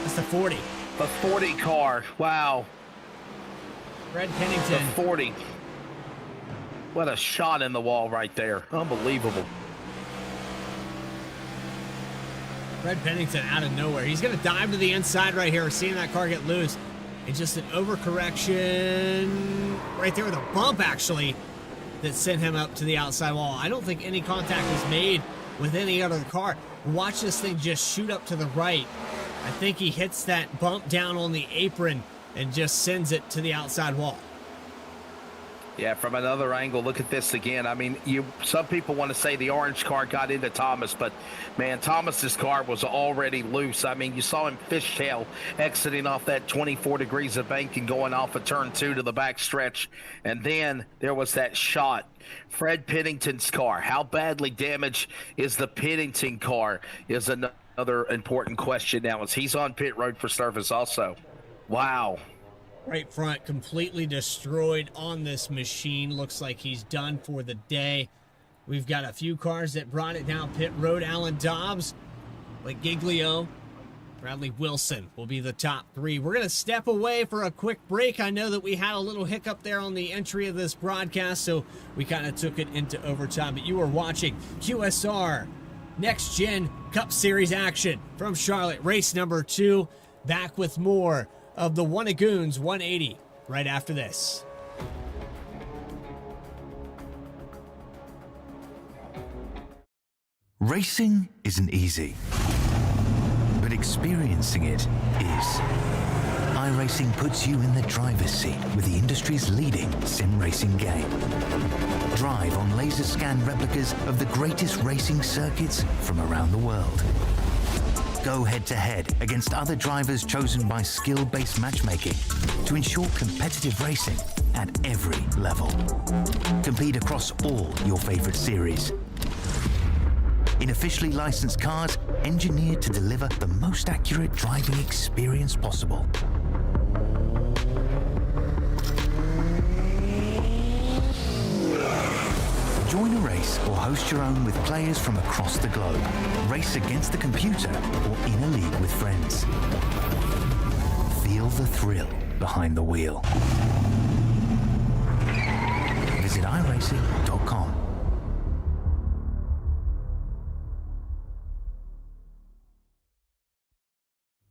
That's the 40. The 40 car. Wow. Fred Pennington. The 40. What a shot in the wall right there. Unbelievable. Fred Pennington out of nowhere. He's going to dive to the inside right here. Seeing that car get loose. It's just an overcorrection right there with a bump, actually, that sent him up to the outside wall. I don't think any contact was made with any other car. Watch this thing just shoot up to the right. I think he hits that bump down on the apron and just sends it to the outside wall. Yeah, from another angle, look at this again. I mean, some people want to say the orange car got into Thomas, but, man, Thomas's car was already loose. I mean, you saw him fishtail exiting off that 24 degrees of bank and going off of turn 2 to the back stretch. And then there was that shot. Fred Pennington's car. How badly damaged is the Pennington car is another important question now, as he's on pit road for service also. Wow. Right front completely destroyed on this machine. Looks like he's done for the day. We've got a few cars that brought it down pit road. Alan Dobbs, like Giglio, Bradley Wilson will be the top 3. We're going to step away for a quick break. I know that we had a little hiccup there on the entry of this broadcast, so we kind of took it into overtime. But you are watching QSR Next Gen Cup Series action from Charlotte, race number 2. Back with more of the One of Goons 180 right after this. Racing isn't easy, but experiencing it is. iRacing puts you in the driver's seat with the industry's leading sim racing game. Drive on laser scan replicas of the greatest racing circuits from around the world. Go head-to-head against other drivers chosen by skill-based matchmaking to ensure competitive racing at every level. Compete across all your favorite series. In officially licensed cars, engineered to deliver the most accurate driving experience possible. Join a race or host your own with players from across the globe. Race against the computer or in a league with friends. Feel the thrill behind the wheel. Visit iRacing.com.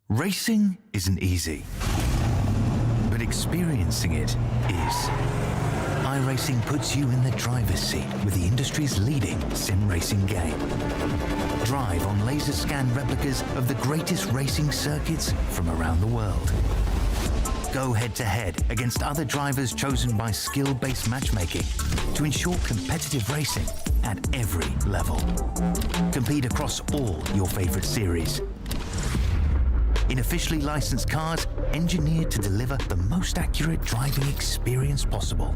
Racing isn't easy, but experiencing it is. iRacing puts you in the driver's seat with the industry's leading sim racing game. Drive on laser scan replicas of the greatest racing circuits from around the world. Go head-to-head against other drivers chosen by skill-based matchmaking to ensure competitive racing at every level. Compete across all your favorite series. In officially licensed cars, engineered to deliver the most accurate driving experience possible.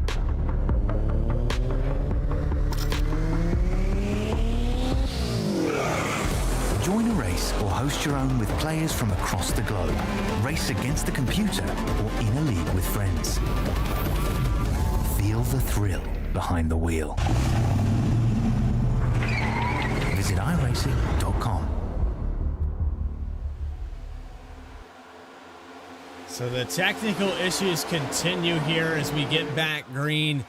Join a race or host your own with players from across the globe. Race against the computer or in a league with friends. Feel the thrill behind the wheel. iRacing.com. So the technical issues continue here as we get back green.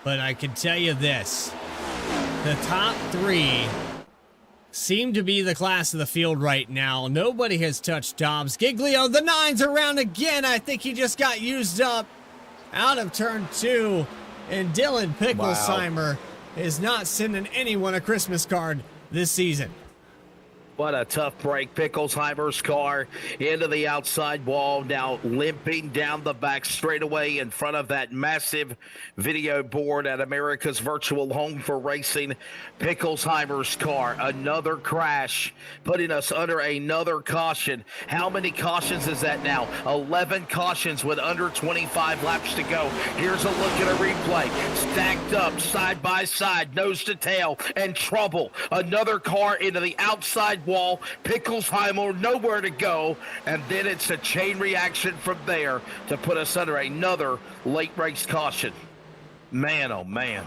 But I can tell you this. The top three seem to be the class of the field right now. Nobody has touched Dobbs. Giglio, the 9's around again. I think he just got used up out of turn 2. And Dylan Picklesheimer is not sending anyone a Christmas card this season. What a tough break. Picklesheimer's car into the outside wall, now limping down the back straightaway in front of that massive video board at America's Virtual Home for Racing. Picklesheimer's car, another crash, putting us under another caution. How many cautions is that now? 11 cautions with under 25 laps to go. Here's a look at a replay. Stacked up, side by side, nose to tail, and trouble. Another car into the outside wall. Picklesheimer nowhere to go, and then it's a chain reaction from there to put us under another late race caution. Man, oh man.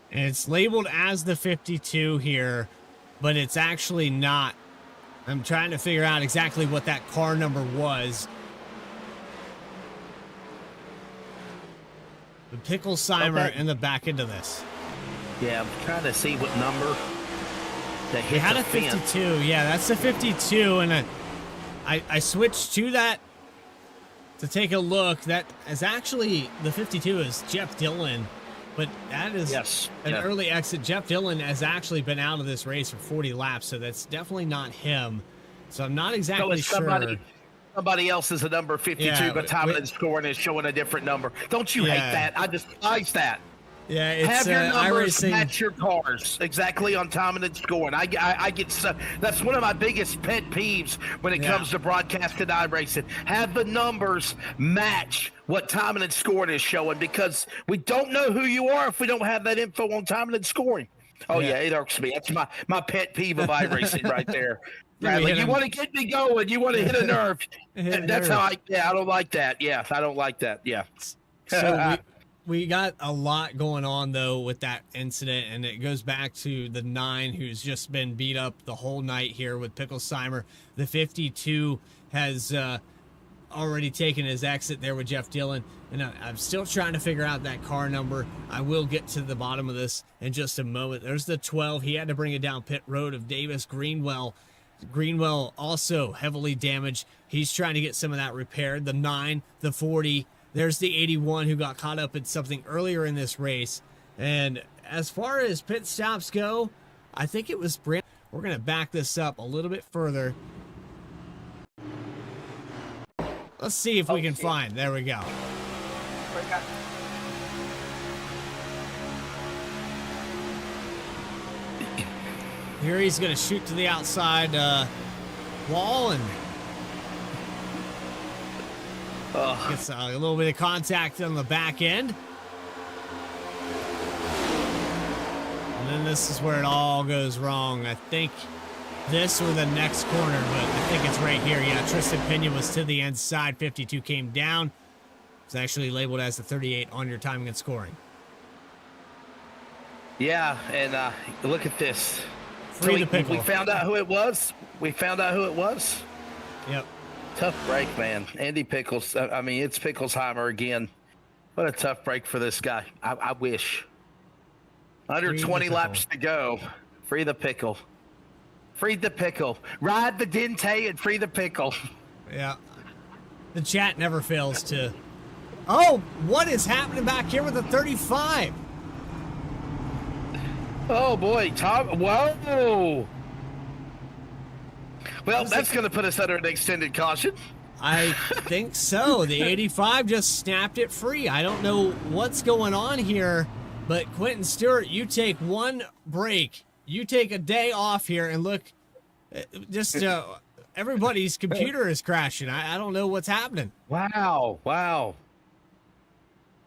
It's labeled as the 52 here, but it's actually not. I'm trying to figure out exactly what that car number was. The Picklesheimer in the back end of this. Yeah, I'm trying to see what number they hit. They had the a 52. fence. Yeah, that's the 52, and I switched to that to take a look. That is actually the 52 is Jeff Dillon, but that is an early exit. Jeff Dillon has actually been out of this race for 40 laps, so that's definitely not him. So I'm not exactly sure. Somebody else is a number 52, but time and scoring is showing a different number. Don't you hate that? I despise that. Yeah, it's have your numbers iRacing. match your cars exactly on time and scoring. I get so, that's one of my biggest pet peeves when it comes to broadcasting iRacing. Have the numbers match what time and scoring is showing, because we don't know who you are if we don't have that info on time and scoring. Oh yeah, it irks me. That's my pet peeve of iRacing right there. Bradley, you want to get me going. You want to hit a nerve. That's how I don't like that. Yeah, I don't like that. Yeah. So we got a lot going on, though, with that incident, and it goes back to the 9 who's just been beat up the whole night here with Picklesheimer. The 52 has already taken his exit there with Jeff Dillon, and I'm still trying to figure out that car number. I will get to the bottom of this in just a moment. There's the 12. He had to bring it down pit road of Davis Greenwell. Greenwell also heavily damaged. He's trying to get some of that repaired. The 9, the 40. There's the 81 who got caught up in something earlier in this race. And as far as pit stops go, I think it was Brand. We're going to back this up a little bit further. Let's see if we can find. There we go. Here he's going to shoot to the outside wall and gets a little bit of contact on the back end. And then this is where it all goes wrong. I think this or the next corner, but I think it's right here. Yeah, Tristan Pena was to the inside. 52 came down. It's actually labeled as the 38 on your timing and scoring. Yeah, and look at this. Free the pickle. We found out who it was. Yep. Tough break, man. Andy Pickles. I mean, it's Picklesheimer again. What a tough break for this guy. I wish. Under 20 laps to go. Free the pickle. Free the pickle. Ride the dente and free the pickle. Yeah. The chat never fails to. Oh, what is happening back here with the 35? Oh boy, Tom! Whoa! Well, that's going to put us under an extended caution. I think so. The 85 just snapped it free. I don't know what's going on here, but Quentin Stewart, you take one break. You take a day off here and look. Just everybody's computer is crashing. I don't know what's happening. Wow.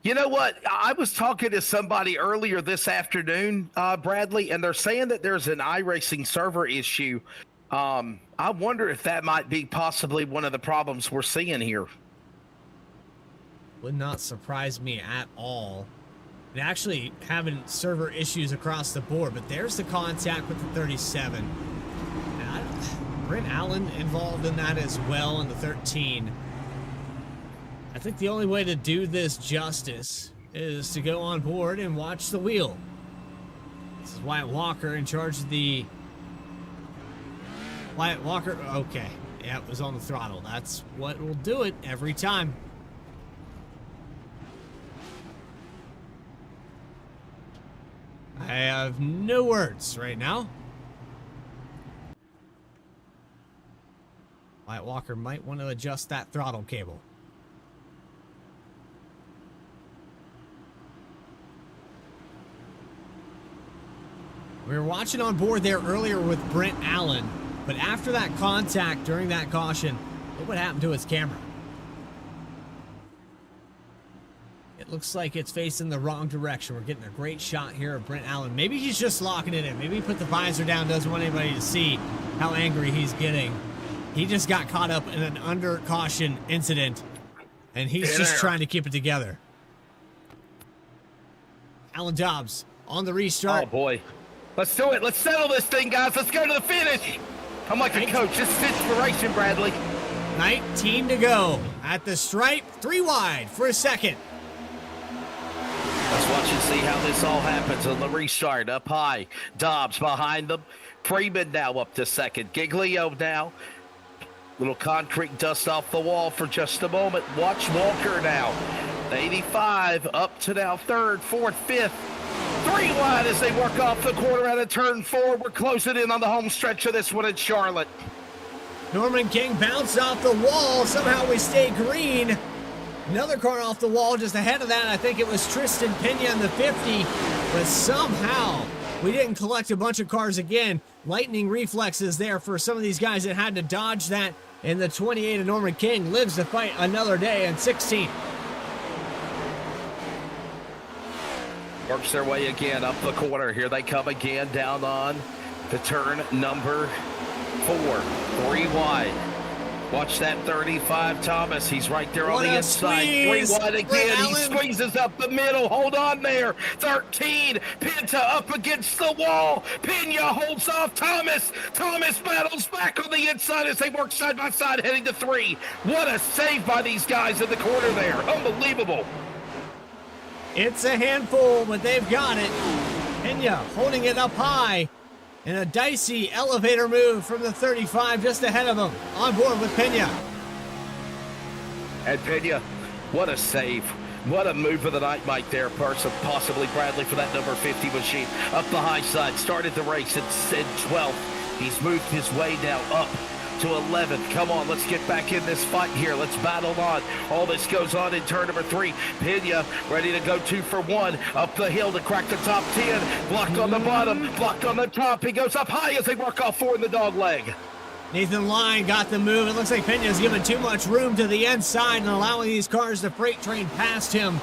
You know what? I was talking to somebody earlier this afternoon, Bradley, and they're saying that there's an iRacing server issue. I wonder if that might be possibly one of the problems we're seeing here. Would not surprise me at all. And actually having server issues across the board, but there's the contact with the 37. Brent Allen involved in that as well in the 13. I think the only way to do this justice is to go on board and watch the wheel. This is Wyatt Walker in charge of the... Wyatt Walker, okay. Yeah, it was on the throttle. That's what will do it every time. I have no words right now. Wyatt Walker might want to adjust that throttle cable. We were watching on board there earlier with Brent Allen, but after that contact during that caution, look what happened to his camera. It looks like it's facing the wrong direction. We're getting a great shot here of Brent Allen. Maybe he's just locking it in. Maybe he put the visor down, doesn't want anybody to see how angry he's getting. He just got caught up in an under caution incident, and he's just trying to keep it together. Alan Dobbs on the restart. Oh, boy. Let's do it. Let's settle this thing, guys. Let's go to the finish. I'm like a coach. This is inspiration, Bradley. 19 to go. At the stripe, 3 wide for a second. Let's watch and see how this all happens on the restart. Up high. Dobbs behind them. Freeman now up to second. Giglio now. Little concrete dust off the wall for just a moment. Watch Walker now. 85 up to now third, fourth, fifth. 3 wide as they work off the corner out of turn 4. We're closing in on the home stretch of this one at Charlotte. Norman King bounced off the wall. Somehow we stay green. Another car off the wall just ahead of that. I think it was Tristan Pena in the 50. But somehow we didn't collect a bunch of cars again. Lightning reflexes there for some of these guys that had to dodge that. And the 28 of Norman King lives to fight another day in 16. Works their way again up the corner. Here they come again down on the turn number 4. 3 wide. Watch that 35 Thomas. He's right there on the inside. 3 wide again. He squeezes up the middle. Hold on there. 13. Pinta up against the wall. Pena holds off Thomas. Thomas battles back on the inside as they work side by side heading to 3. What a save by these guys in the corner there. Unbelievable. It's a handful, but they've got it. Pena holding it up high. And a dicey elevator move from the 35 just ahead of him. On board with Pena. And Pena, what a save. What a move of the night, Mike, there. Possibly Bradley for that number 50 machine. Up the high side, started the race at 12th. He's moved his way now up to 11th. Come on, let's get back in this fight here. Let's battle on. All this goes on in turn number 3. Pena ready to go 2 for 1. Up the hill to crack the top 10. Blocked on the bottom, blocked on the top. He goes up high as they work off 4 in the dog leg. Nathan Lyon got the move. It looks like Pena's giving too much room to the inside and allowing these cars to freight train past him.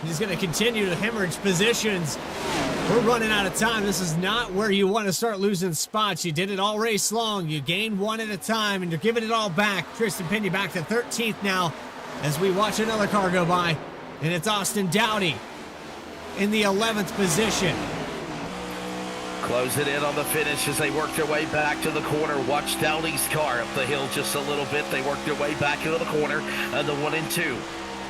He's going to continue to hemorrhage positions. We're running out of time. This is not where you want to start losing spots. You did it all race long. You gained 1 at a time, and you're giving it all back. Tristan Pena back to 13th now as we watch another car go by. And it's Austin Dowdy in the 11th position. Close it in on the finish as they work their way back to the corner. Watch Dowdy's car up the hill just a little bit. They work their way back into the corner and the 1 and 2.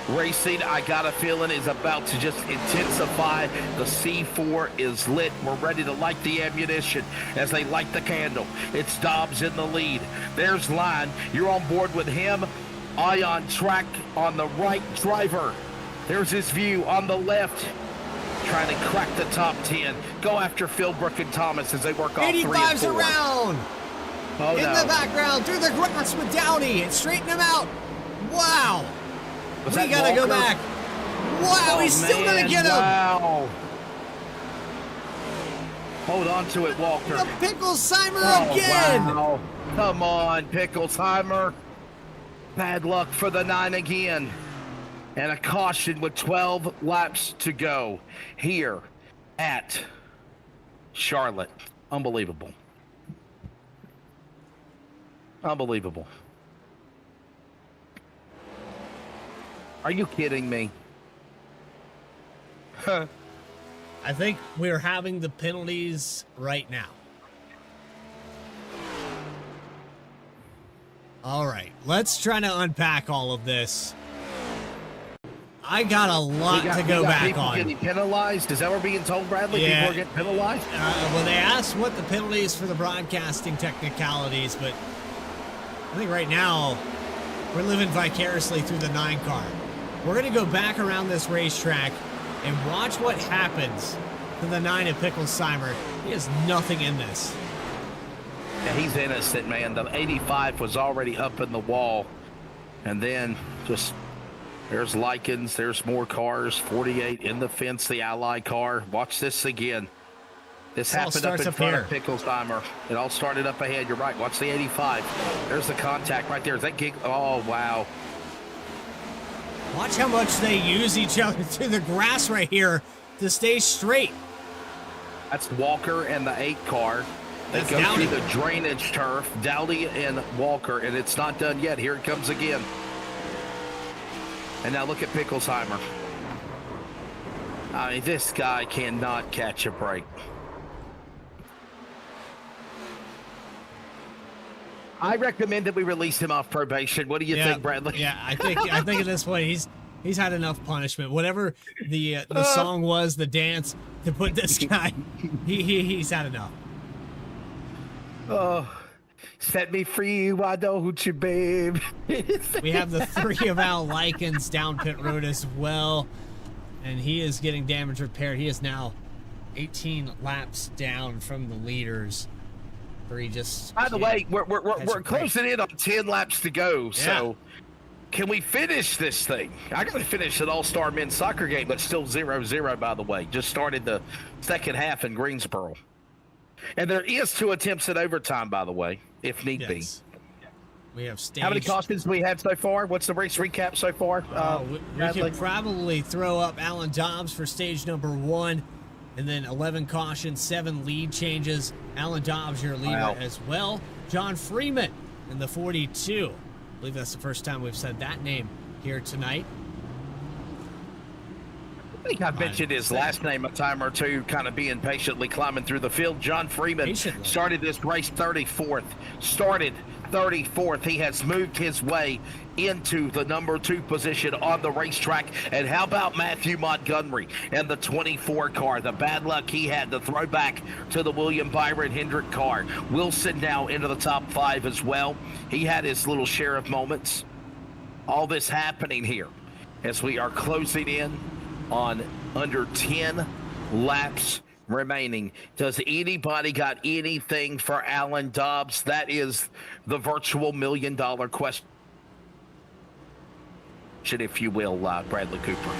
Racing, I got a feeling, is about to just intensify. The C4 is lit. We're ready to light the ammunition as they light the candle. It's Dobbs in the lead. There's Line. You're on board with him. Eye on track on the right. Driver. There's his view on the left. Trying to crack the top 10. Go after Philbrook and Thomas as they work off 3 and 4. 85's around. Oh, in the background, through the grass with Dowdy and straighten him out. Wow. We gotta go back. Wow, he's still gonna get him. Wow. Hold on to it, Walker. The Picklesheimer again. Wow. Come on, Picklesheimer. Bad luck for the 9 again. And a caution with 12 laps to go here at Charlotte. Unbelievable. Unbelievable. Are you kidding me? I think we're having the penalties right now. All right, let's try to unpack all of this. I got a lot to go back people on. Getting penalized? Is that what we're being told, Bradley? Yeah. People are getting penalized? Well, they asked what the penalty is for the broadcasting technicalities, but I think right now we're living vicariously through the 9 car. We're going to go back around this racetrack and watch what happens to the 9 at Picklesheimer. He has nothing in this. Yeah, he's innocent, man. The 85 was already up in the wall. And then just, there's Likens, there's more cars. 48 in the fence, the Ally car. Watch this again. This happened up in front of Picklesheimer. It all started up ahead. You're right. Watch the 85. There's the contact right there. Is that gig? Oh, wow. Watch how much they use each other through the grass right here to stay straight. That's Walker and the 8 car. They go through the drainage turf, Dowdy and Walker, and it's not done yet. Here it comes again. And now look at Picklesheimer. I mean, this guy cannot catch a break. I recommend that we release him off probation. What do you think, Bradley? Yeah, I think at this point he's had enough punishment. Whatever the song was, the dance to put this guy, he's had enough. Oh, set me free, why don't you, babe? We have the 3 of Al Likens down pit road as well, and he is getting damage repaired. He is now 18 laps down from the leaders. He just. By the way, we're closing in on 10 laps to go. So, can we finish this thing? I got to finish an all-star men's soccer game, but still 0-0. By the way, just started the second half in Greensboro. And there is 2 attempts at overtime, by the way, if need be. We have stage. How many cautions do we have so far? What's the race recap so far? We could probably throw up Alan Dobbs for stage number 1, and then 11 cautions, 7 lead changes. Alan Dobbs, your leader as well. John Freeman in the 42. I believe that's the first time we've said that name here tonight. I think I've mentioned his last name a time or two, kind of being patiently climbing through the field. John Freeman started this race 34th. He has moved his way into the number 2 position on the racetrack. And how about Matthew Montgomery and the 24 car? The bad luck he had to throw back to the William Byron Hendrick car. Wilson now into the top 5 as well. He had his little share of moments. All this happening here as we are closing in on under 10 laps remaining. Does anybody got anything for Alan Dobbs? That is the virtual $1 million question, if you will, Bradley Cooper.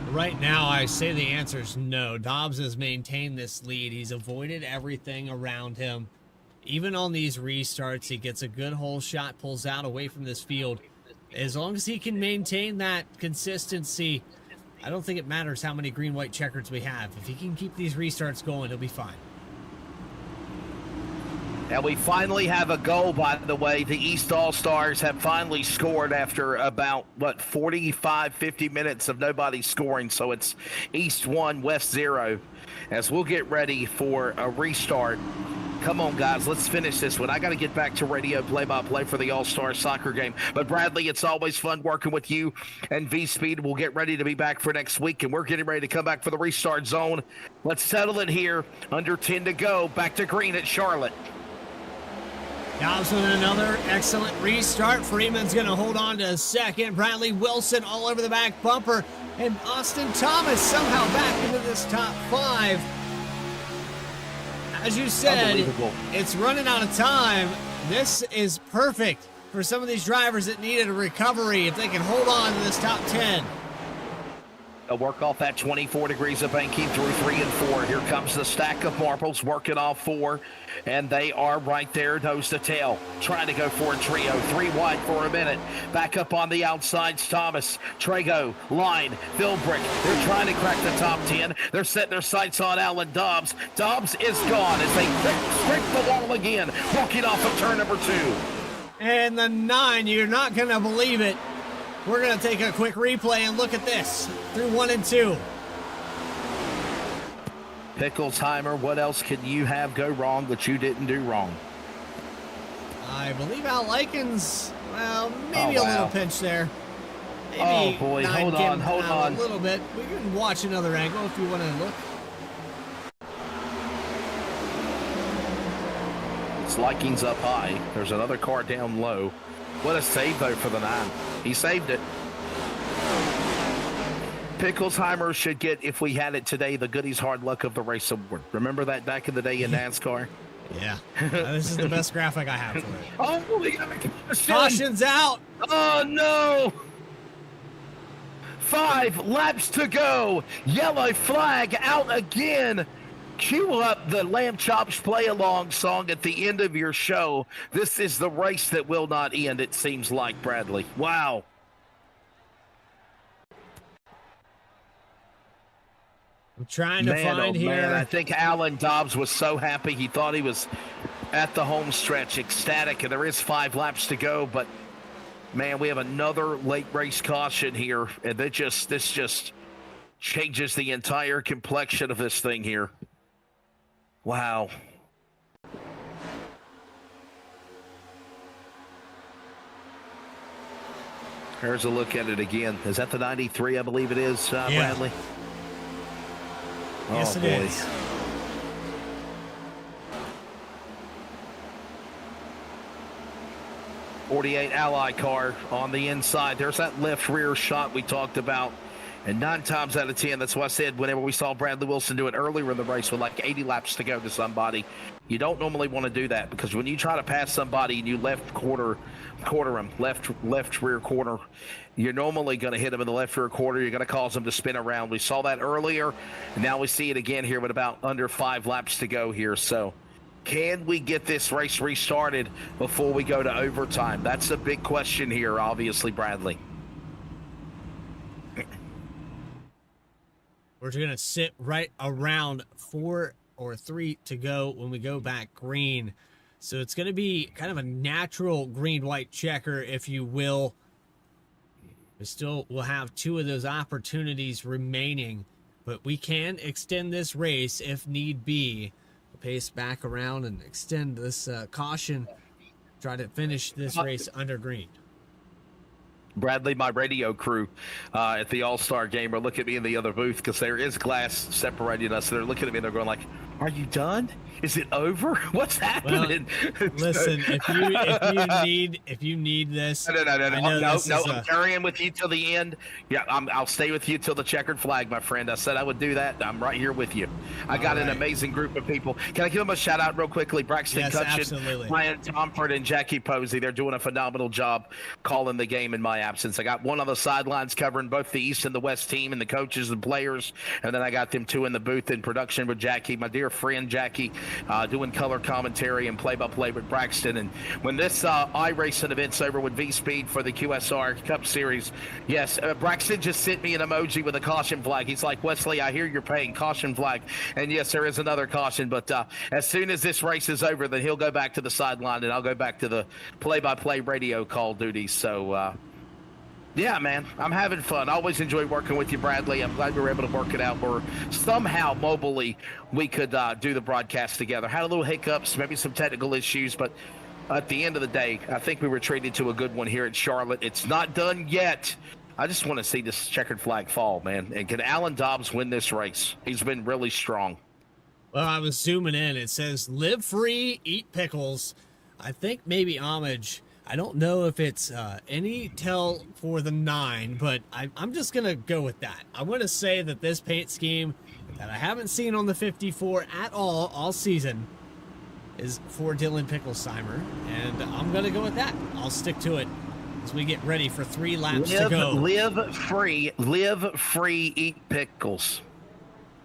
Right now, I say the answer is no. Dobbs has maintained this lead. He's avoided everything around him. Even on these restarts, he gets a good hole shot, pulls out away from this field. As long as he can maintain that consistency, I don't think it matters how many green-white checkers we have. If he can keep these restarts going, he'll be fine. And we finally have a goal, by the way. The East All-Stars have finally scored after about, 45, 50 minutes of nobody scoring. So it's East 1, West 0. As we'll get ready for a restart. Come on, guys, let's finish this one. I got to get back to radio play-by-play for the All-Star soccer game. But, Bradley, it's always fun working with you and V-Speed. We'll get ready to be back for next week, and we're getting ready to come back for the restart zone. Let's settle it here. Under 10 to go. Back to green at Charlotte. Dobbs with another excellent restart. Freeman's going to hold on to second. Bradley Wilson all over the back bumper. And Austin Thomas somehow back into this top 5. As you said, it's running out of time. This is perfect for some of these drivers that needed a recovery if they can hold on to this top 10. They'll work off that 24 degrees of banking through 3 and 4. Here comes the stack of marbles working off 4. And they are right there, nose to tail, trying to go for a trio. 3 wide for a minute. Back up on the outsides, Thomas, Trago, Line, Philbrick. They're trying to crack the top 10. They're setting their sights on Alan Dobbs. Dobbs is gone as they scrape the wall again, walking off of turn number 2. And the 9, you're not going to believe it. We're going to take a quick replay and look at this through 1 and 2. Picklesheimer, what else could you have go wrong that you didn't do wrong? I believe Al Likens, well, maybe a little pinch there. Maybe oh, boy. Hold on. A little bit. We can watch another angle if you want to look. It's Likings up high. There's another car down low. What a save, though, for the 9. He saved it. Picklesheimer should get, if we had it today, the Goodies Hard Luck of the Race Award. Remember that back in the day in NASCAR? Yeah. This is the best graphic I have for it. Oh, we got a caution's out. Oh, no. 5 laps to go. Yellow flag out again. Cue up the Lamb Chops play-along song at the end of your show. This is the race that will not end, it seems like, Bradley. Wow. I'm trying to find here. Man, I think Alan Dobbs was so happy. He thought he was at the home stretch, ecstatic, and there is 5 laps to go. But, man, we have another late race caution here, and this just changes the entire complexion of this thing here. Wow. Here's a look at it again. Is that the 93, I believe it is, Bradley? Yes, it is. 48 Ally car on the inside. There's that left rear shot we talked about. And 9 times out of 10, that's why I said whenever we saw Bradley Wilson do it earlier in the race with like 80 laps to go to somebody, you don't normally want to do that, because when you try to pass somebody and you left quarter them, left rear corner, you're normally going to hit them in the left rear quarter. You're going to cause them to spin around. We saw that earlier, and now we see it again here with about under 5 laps to go here. So can we get this race restarted before we go to overtime? That's a big question here, obviously, Bradley. We're going to sit right around 4 or 3 to go when we go back green. So it's going to be kind of a natural green-white checker, if you will. We still will have 2 of those opportunities remaining, but we can extend this race if need be. Pace back around and extend this caution. Try to finish this race under green. Bradley, my radio crew at the All-Star game are looking at me in the other booth because there is glass separating us. They're looking at me and they're going like, "Are you done? Is it over? What's happening?" Well, listen, if you need this, no. I'm carrying with you till the end. Yeah, I'll stay with you till the checkered flag, my friend. I said I would do that. I'm right here with you. I got an amazing group of people. Can I give them a shout out real quickly? Braxton Cutchin, Ryan Tomford, and Jackie Posey. They're doing a phenomenal job calling the game in my absence. I got one on the sidelines covering both the East and the West team and the coaches and players, and then I got them 2 in the booth in production with Jackie, my dear friend Jackie, doing color commentary and play-by-play with Braxton. And when this iRacing event's over with V-Speed for the QSR Cup Series, yes, Braxton just sent me an emoji with a caution flag. He's like, "Wesley, I hear you're paying caution flag." And yes, there is another caution, but as soon as this race is over, then he'll go back to the sideline and I'll go back to the play-by-play radio call duties. So, yeah, man, I'm having fun. I always enjoy working with you, Bradley. I'm glad we were able to work it out where somehow mobily we could do the broadcast together. Had a little hiccups, maybe some technical issues, but at the end of the day, I think we were treated to a good one here at Charlotte. It's not done yet. I just want to see this checkered flag fall, man. And can Alan Dobbs win this race? He's been really strong. Well, I was zooming in. It says, "Live free, eat pickles." I think maybe homage. I don't know if it's any tell for the 9, but I'm just going to go with that. I'm going to say that this paint scheme that I haven't seen on the 54 at all season is for Dylan Picklesheimer, and I'm going to go with that. I'll stick to it as we get ready for 3 laps to go. Live free, eat pickles.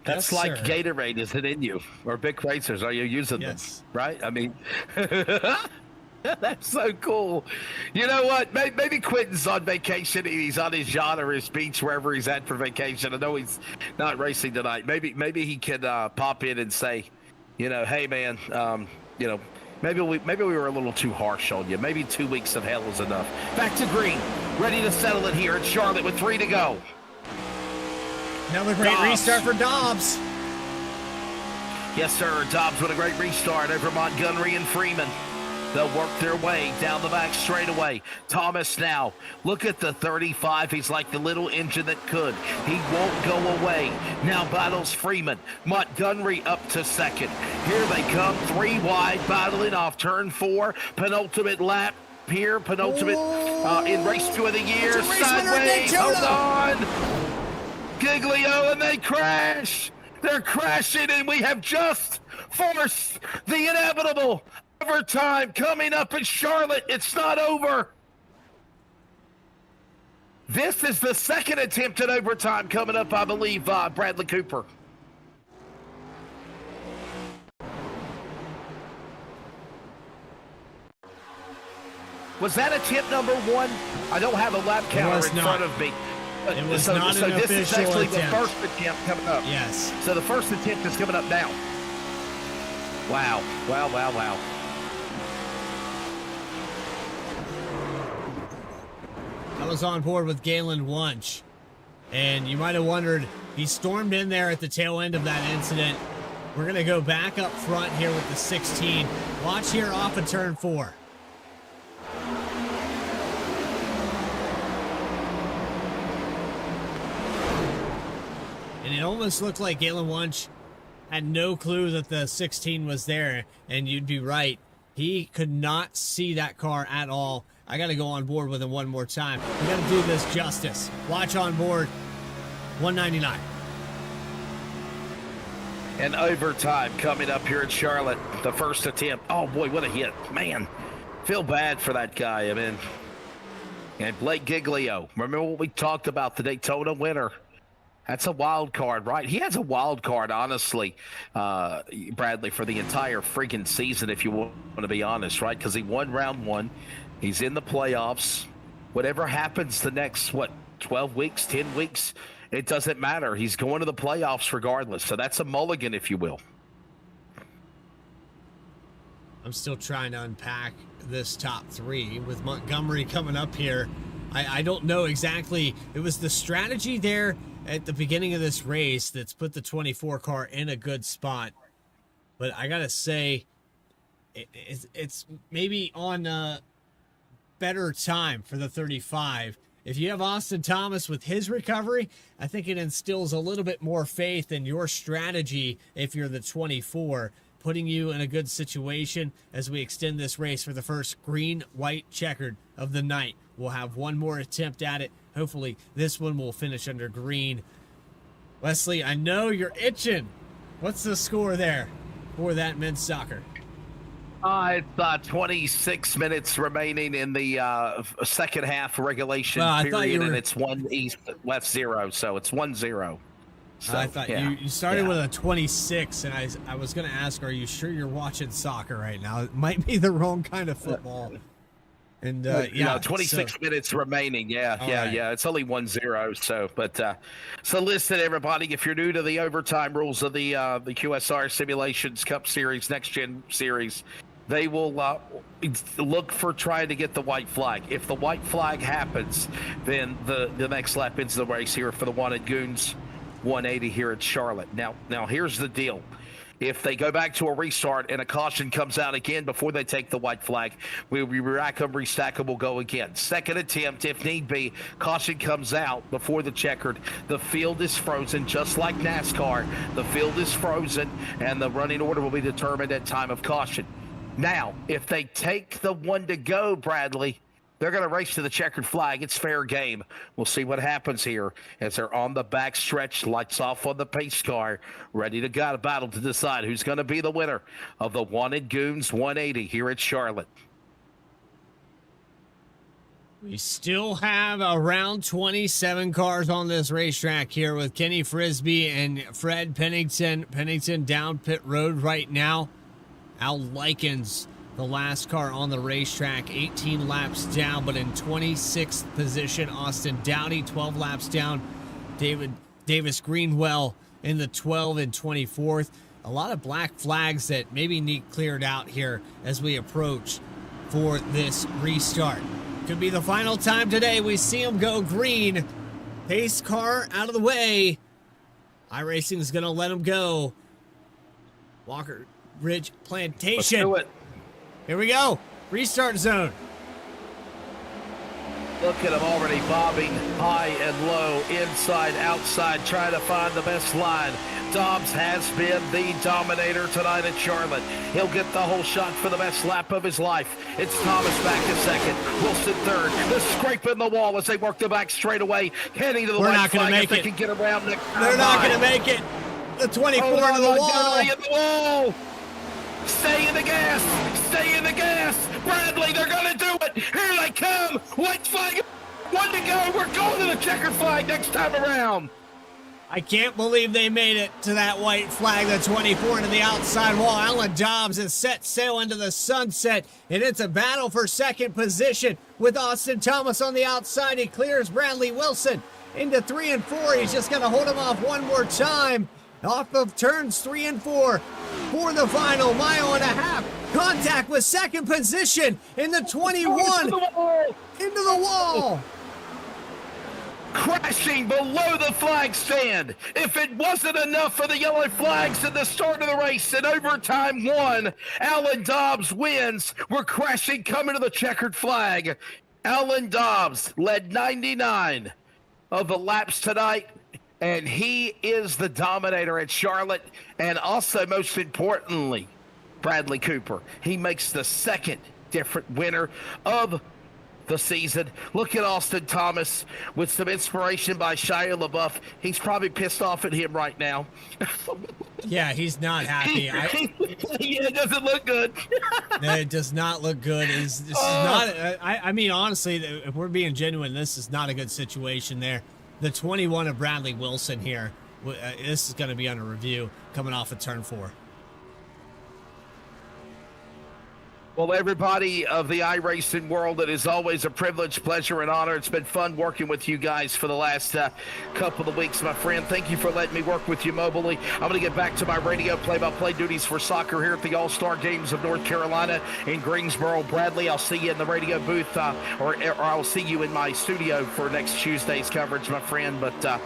That's yes, like sir. Gatorade, is it in you? Or Big Racers, are you using them? Right? I mean... That's so cool. You know what? Maybe Quentin's on vacation. He's on his yacht or his beach, wherever he's at for vacation. I know he's not racing tonight. Maybe he could pop in and say, "Hey, man, maybe we were a little too harsh on you. Maybe 2 weeks of hell is enough." Back to green. ready to settle it here at Charlotte with 3 to go. Another great Dobbs. restart for Dobbs. Yes, sir. Dobbs with a great restart over Montgomery and Freeman. They'll work their way down the back straightaway. Thomas now. Look at the 35. He's like the little engine that could. He won't go away. Now battles Freeman. Montgomery up to second. Here they come. 3 wide, battling off turn 4. Penultimate lap here. Penultimate in race 2 of the year. Sideways. Hold on. Giglio, and they crash. They're crashing, and we have just forced the inevitable. Overtime coming up in Charlotte. It's not over. This is the second attempt at overtime coming up, I believe, Bradley Cooper. Was that attempt number 1? I don't have a lap counter in front of me. It was not an this is actually official attempt. The first attempt coming up. Yes. So the first attempt is coming up now. Wow. Wow, wow, wow. I was on board with Galen Wunsch, and you might have wondered, he stormed in there at the tail end of that incident. We're going to go back up front here with the 16. Watch here off of turn 4. And it almost looked like Galen Wunsch had no clue that the 16 was there, and you'd be right. He could not see that car at all. I got to go on board with him one more time. We got to do this justice. Watch on board, 199. And overtime coming up here at Charlotte. The first attempt. Oh, boy, what a hit. Man, feel bad for that guy. I mean, and Blake Giglio. Remember what we talked about, the Daytona winner? That's a wild card, right? He has a wild card, honestly, Bradley, for the entire freaking season, if you want to be honest, right? Because he won round 1. He's in the playoffs. Whatever happens the next, 12 weeks, 10 weeks, it doesn't matter. He's going to the playoffs regardless. So that's a mulligan, if you will. I'm still trying to unpack this top 3 with Montgomery coming up here. I don't know exactly. It was the strategy there at the beginning of this race that's put the 24 car in a good spot. But I got to say, it's maybe on better time for the 35. If you have Austin Thomas with his recovery, I think it instills a little bit more faith in your strategy if you're the 24, putting you in a good situation as we extend this race for the first green-white checkered of the night. We'll have one more attempt at it. Hopefully this one will finish under green. Wesley, I know you're itching. What's the score there for that men's soccer? It's 26 minutes remaining in the second half regulation period, and it's 1 East, West 0, so it's 1-0. So, I thought you started with a 26, and I was going to ask, are you sure you're watching soccer right now? It might be the wrong kind of football. And 26 minutes remaining. Yeah. It's only 1-0. So, so listen, everybody, if you're new to the overtime rules of the QSR Simulations Cup Series, Next Gen Series, they will look for trying to get the white flag. If the white flag happens, then the next lap ends the race here for the wanted Goons 180 here at Charlotte. Now here's the deal. If they go back to a restart and a caution comes out again before they take the white flag, we rack them, restack them, we'll go again. Second attempt, if need be, caution comes out before the checkered. The field is frozen, just like NASCAR. The field is frozen, and the running order will be determined at time of caution. Now, if they take the 1 to go, Bradley, they're going to race to the checkered flag. It's fair game. We'll see what happens here as they're on the back stretch, lights off on the pace car, ready to go to battle to decide who's going to be the winner of the wanted Goons 180 here at Charlotte. We still have around 27 cars on this racetrack here with Kenny Frisbee and Fred Pennington. Pennington down pit road right now. Al Likens, the last car on the racetrack, 18 laps down, but in 26th position. Austin Dowdy, 12 laps down. Davis Greenwell in the 12 and 24th. A lot of black flags that maybe need cleared out here as we approach for this restart. Could be the final time today we see him go green. Pace car out of the way. iRacing is going to let him go. Walker Ridge Plantation. Let's do it. Here we go. Restart zone. Look at him already bobbing high and low, inside, outside, trying to find the best line. Dobbs has been the dominator tonight at Charlotte. He'll get the whole shot for the best lap of his life. It's Thomas back to second. Wilson third. They're scraping the wall as they work the back straightaway, heading to the white flag if they can get around next time. They're not going to make it. The 24 into the wall. Stay in the gas. Stay in the gas. Bradley, they're going to do it. Here they come. White flag. One to go. We're going to the checkered flag next time around. I can't believe they made it to that white flag, the 24 into the outside wall. Alan Dobbs has set sail into the sunset, and it's a battle for second position with Austin Thomas on the outside. He clears Bradley Wilson into 3 and 4. He's just going to hold him off one more time. Off of turns 3 and 4 for the final mile and a half. Contact with second position in the 21. Into the wall. Crashing below the flag stand. If it wasn't enough for the yellow flags at the start of the race, in overtime 1, Alan Dobbs wins. We're crashing coming to the checkered flag. Alan Dobbs led 99 of the laps tonight, and he is the dominator at Charlotte. And also, most importantly, Bradley Cooper. He makes the second different winner of the season. Look at Austin Thomas with some inspiration by Shia LaBeouf. He's probably pissed off at him right now. Yeah, he's not happy. Yeah, it doesn't look good. No, it does not look good. This is not. I mean, honestly, if we're being genuine, this is not a good situation there. The 21 of Bradley Wilson here. This is going to be under review coming off of turn 4. Well, everybody of the iRacing world, it is always a privilege, pleasure, and honor. It's been fun working with you guys for the last couple of weeks, my friend. Thank you for letting me work with you mobily. I'm going to get back to my radio play-by-play duties for soccer here at the All-Star Games of North Carolina in Greensboro. Bradley, I'll see you in the radio booth, or I'll see you in my studio for next Tuesday's coverage, my friend. But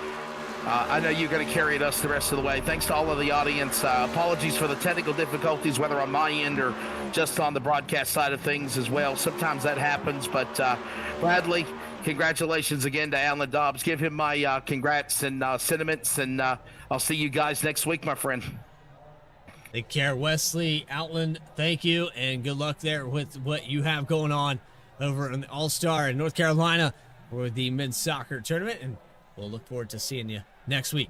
I know you're going to carry us the rest of the way. Thanks to all of the audience. Apologies for the technical difficulties, whether on my end or just on the broadcast side of things as well. Sometimes that happens. But Bradley, congratulations again to Alan Dobbs. Give him my congrats and sentiments, and I'll see you guys next week, my friend. Take care, Wesley Outland. Thank you, and good luck there with what you have going on over in the All-Star in North Carolina for the men's soccer tournament, and we'll look forward to seeing you next week.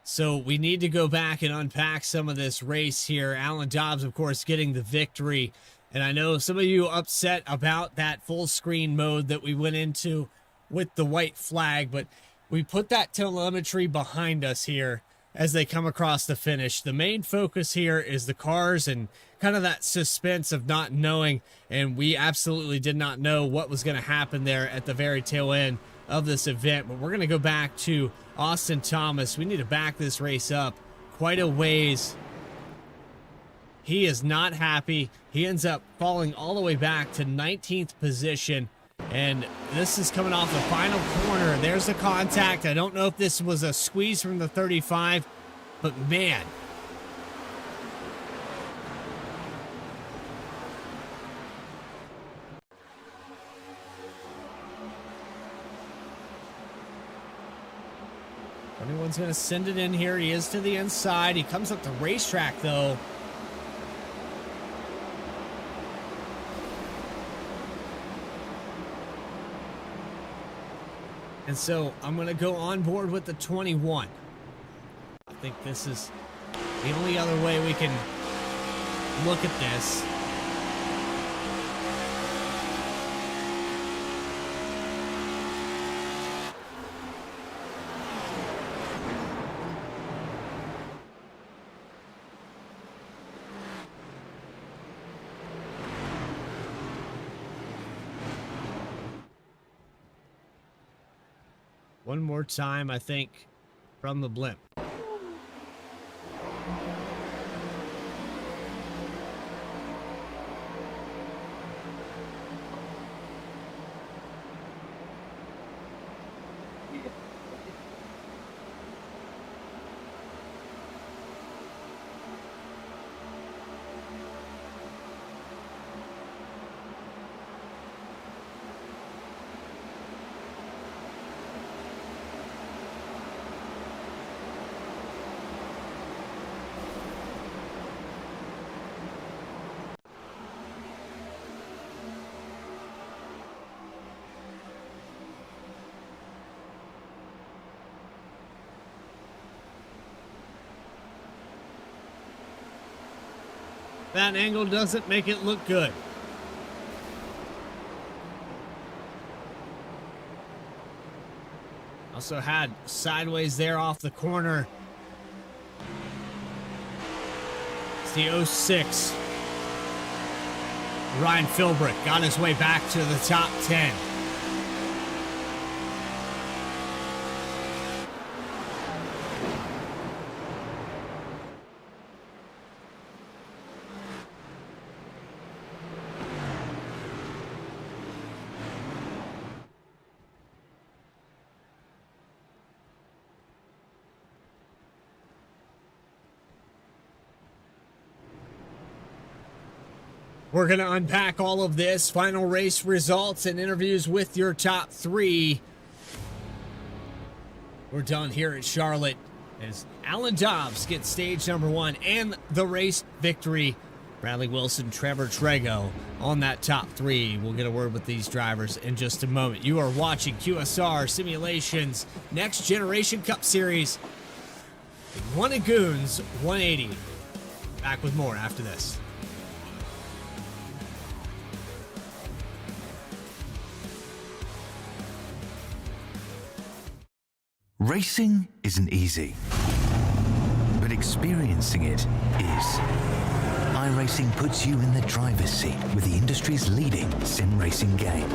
So we need to go back and unpack some of this race here. Alan Dobbs, of course, getting the victory. And I know some of you are upset about that full screen mode that we went into with the white flag, but we put that telemetry behind us here as they come across the finish. The main focus here is the cars and kind of that suspense of not knowing, and we absolutely did not know what was going to happen there at the very tail end of this event. But we're going to go back to Austin Thomas. We need to back this race up quite a ways. He is not happy. He ends up falling all the way back to 19th position. And this is coming off the final corner. There's the contact. I don't know if this was a squeeze from the 35, but man. Anyone's going to send it in here. He is to the inside. He comes up the racetrack, though. And so I'm going to go on board with the 21. I think this is the only other way we can look at this. One more time, I think, from the blimp. that angle doesn't make it look good. Also had sideways there off the corner. It's the 06. Ryan Philbrick got his way back to the top 10. We're going to unpack all of this, final race results, and interviews with your top three. We're done here at Charlotte as Alan Dobbs gets stage number 1 and the race victory. Bradley Wilson, Trevor Trego on that top 3. We'll get a word with these drivers in just a moment. You are watching QSR Simulations Next Generation Cup Series. One of Goons, 180. Back with more after this. Racing isn't easy, but experiencing it is. iRacing puts you in the driver's seat with the industry's leading sim racing game.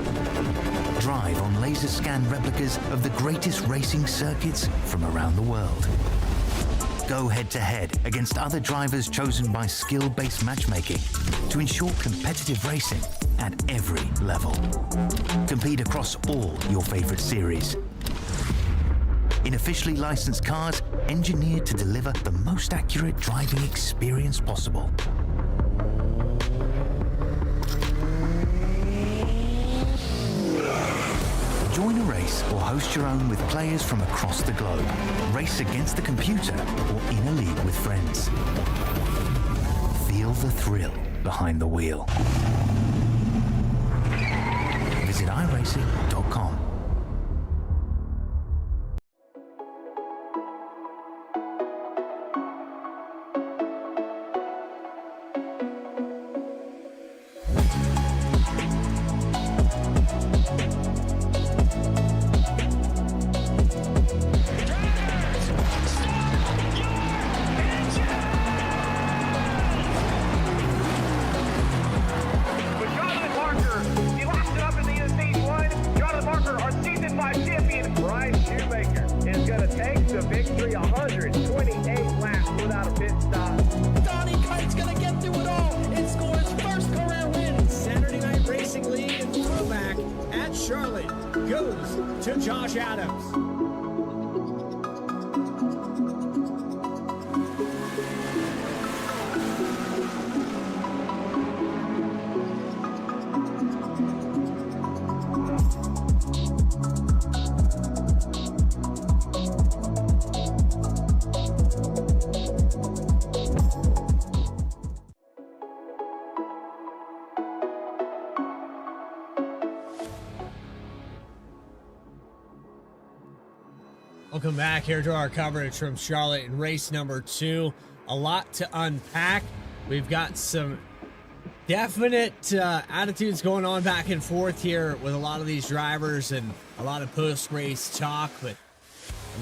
Drive on laser scan replicas of the greatest racing circuits from around the world. Go head-to-head against other drivers chosen by skill-based matchmaking to ensure competitive racing at every level. Compete across all your favorite series. In officially licensed cars, engineered to deliver the most accurate driving experience possible. Join a race or host your own with players from across the globe. Race against the computer or in a league with friends. Feel the thrill behind the wheel. Visit iRacing.com. Goes to Josh Adams. Welcome back here to our coverage from Charlotte in race number 2. A lot to unpack. We've got some definite attitudes going on back and forth here with a lot of these drivers and a lot of post-race talk, but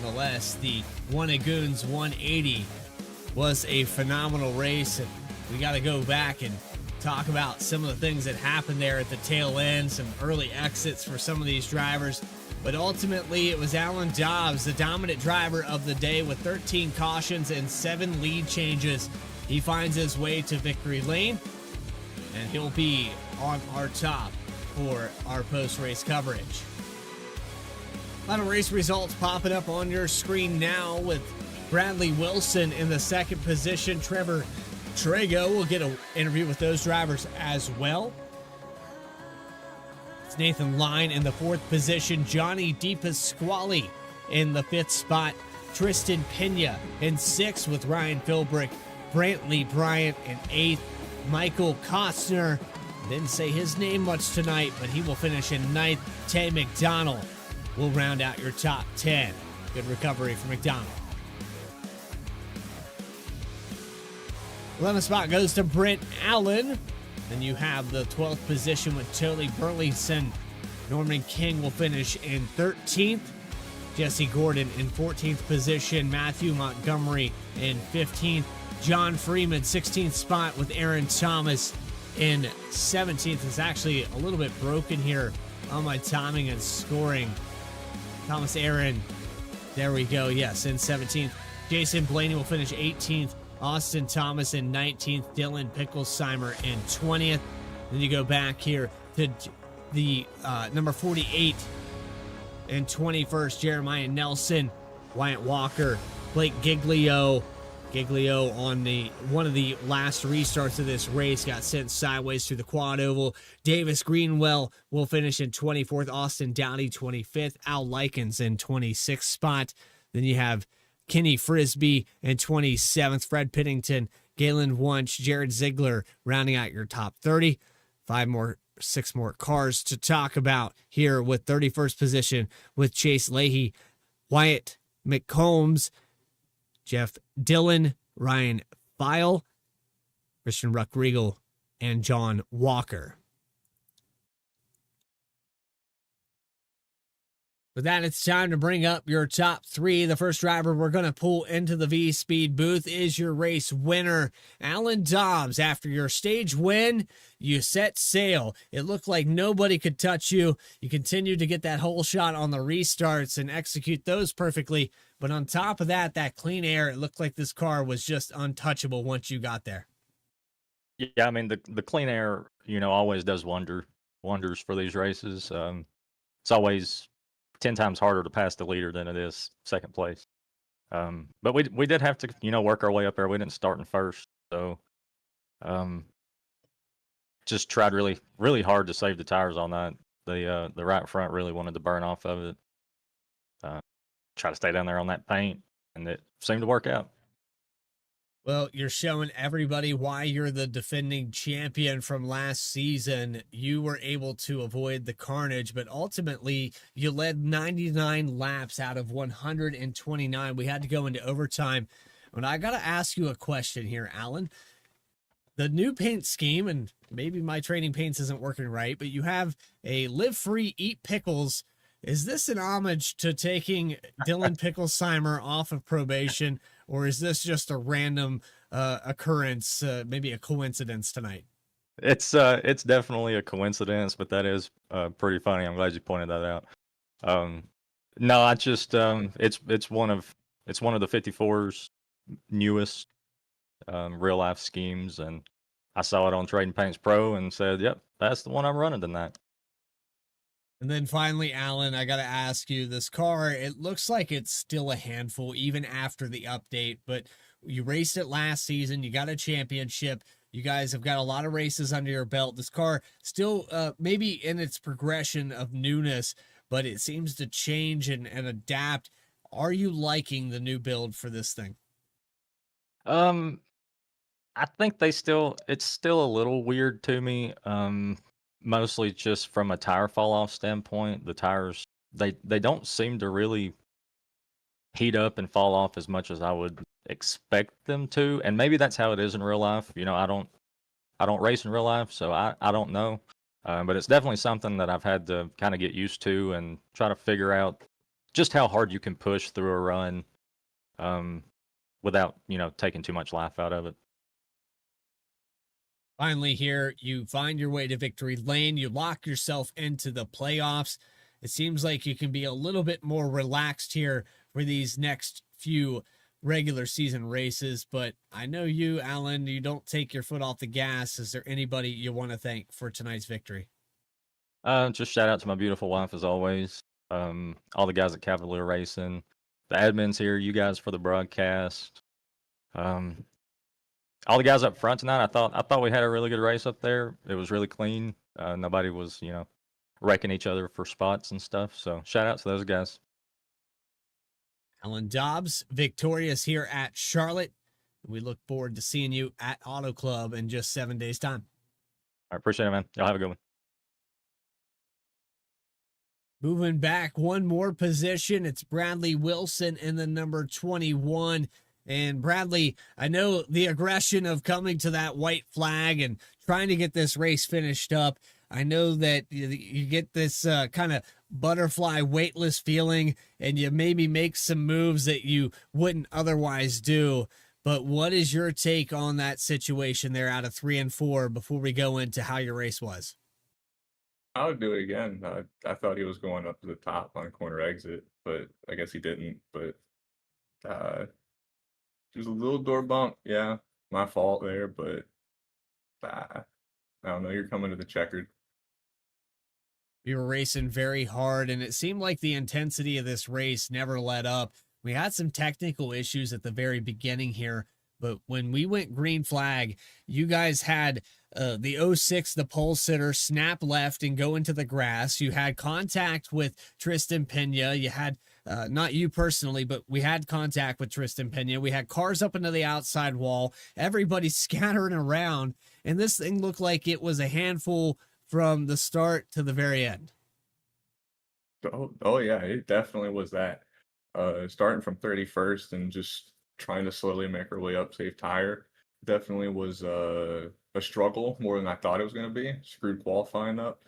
nonetheless, the one of Goons 180 was a phenomenal race, and we got to go back and talk about some of the things that happened there at the tail end, some early exits for some of these drivers. But ultimately, it was Alan Dobbs, the dominant driver of the day with 13 cautions and 7 lead changes. He finds his way to victory lane, and he'll be on our top for our post-race coverage. Final race results popping up on your screen now with Bradley Wilson in the second position. Trevor Trego will get an interview with those drivers as well. It's Nathan Line in the 4th position. Johnny DePasquale in the 5th spot. Tristan Pena in 6th with Ryan Philbrick. Brantley Bryant in 8th. Michael Kostner, didn't say his name much tonight, but he will finish in 9th. Tay McDonald will round out your top 10. Good recovery for McDonald. 11th spot goes to Brent Allen. Then you have the 12th position with Tony Burleson. Norman King will finish in 13th. Jesse Gordon in 14th position. Matthew Montgomery in 15th. John Freeman, 16th spot with Aaron Thomas in 17th. It's actually a little bit broken here on my timing and scoring. Thomas Aaron, there we go. Yes, in 17th. Jason Blaney will finish 18th. Austin Thomas in 19th. Dylan Picklesheimer in 20th. Then you go back here to the number 48 and 21st, Jeremiah Nelson, Wyatt Walker, Blake Giglio. Giglio on one of the last restarts of this race got sent sideways through the quad oval. Davis Greenwell will finish in 24th. Austin Dowdy 25th. Al Likens in 26th spot. Then you have Kenny Frisbee in 27th. Fred Pittington, Galen Wunsch, Jared Ziegler rounding out your top 30. 6 more cars to talk about here with 31st position with Chase Leahy, Wyatt McCombs, Jeff Dillon, Ryan File, Christian Ruckriegel, and John Walker. With that, it's time to bring up your top 3. The first driver we're going to pull into the V-Speed booth is your race winner, Alan Dobbs. After your stage win, you set sail. It looked like nobody could touch you. You continued to get that whole shot on the restarts and execute those perfectly. But on top of that, that clean air, it looked like this car was just untouchable once you got there. Yeah, I mean, the clean air, always does wonders for these races. It's always 10 times harder to pass the leader than it is second place. But we did have to, work our way up there. We didn't start in first. So just tried really, really hard to save the tires on that. The right front really wanted to burn off of it. Try to stay down there on that paint, and it seemed to work out. Well, you're showing everybody why you're the defending champion from last season. You were able to avoid the carnage, but ultimately you led 99 laps out of 129. We had to go into overtime. And I got to ask you a question here, Alan. The new paint scheme, and maybe my trading paints isn't working right, but you have a live free, eat pickles. Is this an homage to taking Dylan Picklesheimer off of probation, or is this just a random occurrence, maybe a coincidence tonight? It's definitely a coincidence, but that is pretty funny. I'm glad you pointed that out. No, I just it's one of the 54's newest real life schemes, and I saw it on Trading Paints Pro and said, "Yep, that's the one I'm running tonight." And then finally, Alan, I got to ask you, this car, it looks like it's still a handful even after the update, but you raced it last season. You got a championship. You guys have got a lot of races under your belt. This car still maybe in its progression of newness, but it seems to change and adapt. Are you liking the new build for this thing? I think it's still a little weird to me. Mostly just from a tire fall off standpoint. The tires, they don't seem to really heat up and fall off as much as I would expect them to. And maybe that's how it is in real life. I don't race in real life, so I don't know. But it's definitely something that I've had to kind of get used to and try to figure out just how hard you can push through a run without, taking too much life out of it. Finally here, you find your way to victory lane. You lock yourself into the playoffs. It seems like you can be a little bit more relaxed here for these next few regular season races. But I know you, Alan, you don't take your foot off the gas. Is there anybody you want to thank for tonight's victory? Just shout out to my beautiful wife as always. All the guys at Cavalier Racing, the admins here, you guys for the broadcast. All the guys up front tonight, I thought we had a really good race up there. It was really clean. Nobody was, wrecking each other for spots and stuff. So shout out to those guys. Alan Dobbs, victorious here at Charlotte. We look forward to seeing you at Auto Club in just 7 days' time. I appreciate it, man. Y'all have a good one. Moving back one more position, it's Bradley Wilson in the number 21 And Bradley, I know the aggression of coming to that white flag and trying to get this race finished up. I know that you get this kind of butterfly weightless feeling, and you maybe make some moves that you wouldn't otherwise do. But what is your take on that situation there out of 3 and 4 before we go into how your race was? I would do it again. I thought he was going up to the top on corner exit, but I guess he didn't. But uh, just a little door bump. Yeah, my fault there, but I don't know. You're coming to the checkered. We were racing very hard, and it seemed like the intensity of this race never let up. We had some technical issues at the very beginning here, but when we went green flag, you guys had the '06, the pole sitter, snap left and go into the grass. You had contact with Tristan Pena. You had, not you personally, but we had contact with Tristan Pena. We had cars up into the outside wall, everybody scattering around, and this thing looked like it was a handful from the start to the very end. Oh yeah, it definitely was that. Starting from 31st and just trying to slowly make our way up, save tire, definitely was a struggle more than I thought it was going to be. Screwed qualifying up,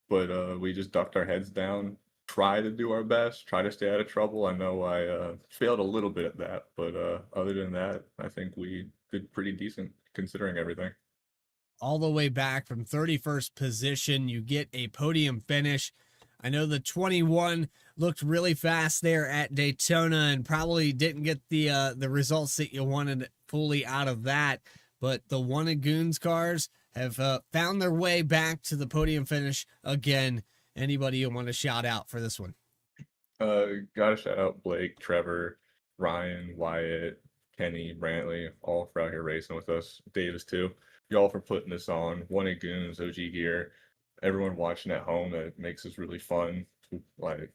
but we just ducked our heads down, try to do our best, try to stay out of trouble. I know I failed a little bit at that, but other than that, I think we did pretty decent considering everything. All the way back from 31st position, you get a podium finish. I know the 21 looked really fast there at Daytona and probably didn't get the results that you wanted fully out of that, but the one and Goons cars have found their way back to the podium finish again. Anybody you want to shout out for this one? Gotta shout out Blake, Trevor, Ryan, Wyatt, Kenny, Brantley, all for out here racing with us. Davis too. Y'all for putting this on. One of Goons, OG gear. Everyone watching at home, that makes this really fun. Like,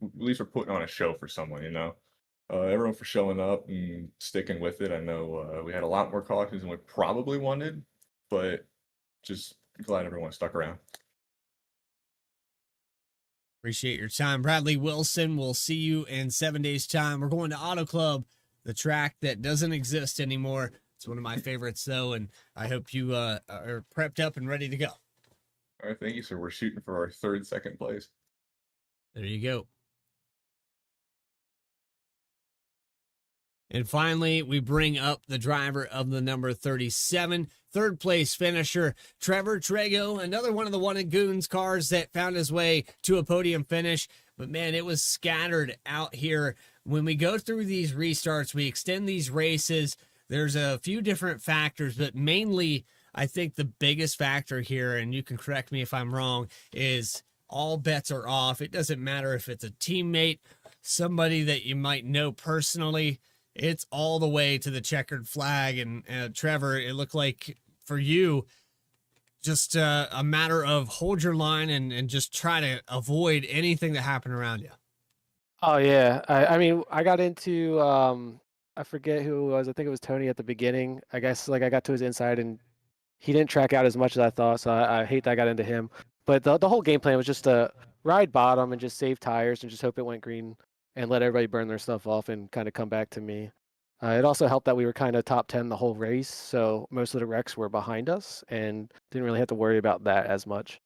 at least we're putting on a show for someone, you know. Everyone for showing up and sticking with it. I know we had a lot more cautions than we probably wanted, but just glad everyone stuck around. Appreciate your time. Bradley Wilson, we'll see you in 7 days' time. We're going to Auto Club, the track that doesn't exist anymore. It's one of my favorites, though, and I hope you are prepped up and ready to go. All right, thank you, sir. We're shooting for our second place. There you go. And finally, we bring up the driver of the number 37, third place finisher, Trevor Trego, another one of the one and Goons cars that found his way to a podium finish. But man, it was scattered out here. When we go through these restarts, we extend these races. There's a few different factors, but mainly I think the biggest factor here, and you can correct me if I'm wrong, is all bets are off. It doesn't matter if it's a teammate, somebody that you might know personally. It's all the way to the checkered flag. And Trevor, it looked like for you, just a matter of hold your line and just try to avoid anything that happened around you. Oh yeah, I mean, I got into I forget who it was. I think it was Tony at the beginning. I guess like I got to his inside and he didn't track out as much as I thought, so I hate that I got into him. But the whole game plan was just to ride bottom and just save tires and just hope it went green and let everybody burn their stuff off and kind of come back to me. It also helped that we were kind of top 10 the whole race, so most of the wrecks were behind us and didn't really have to worry about that as much.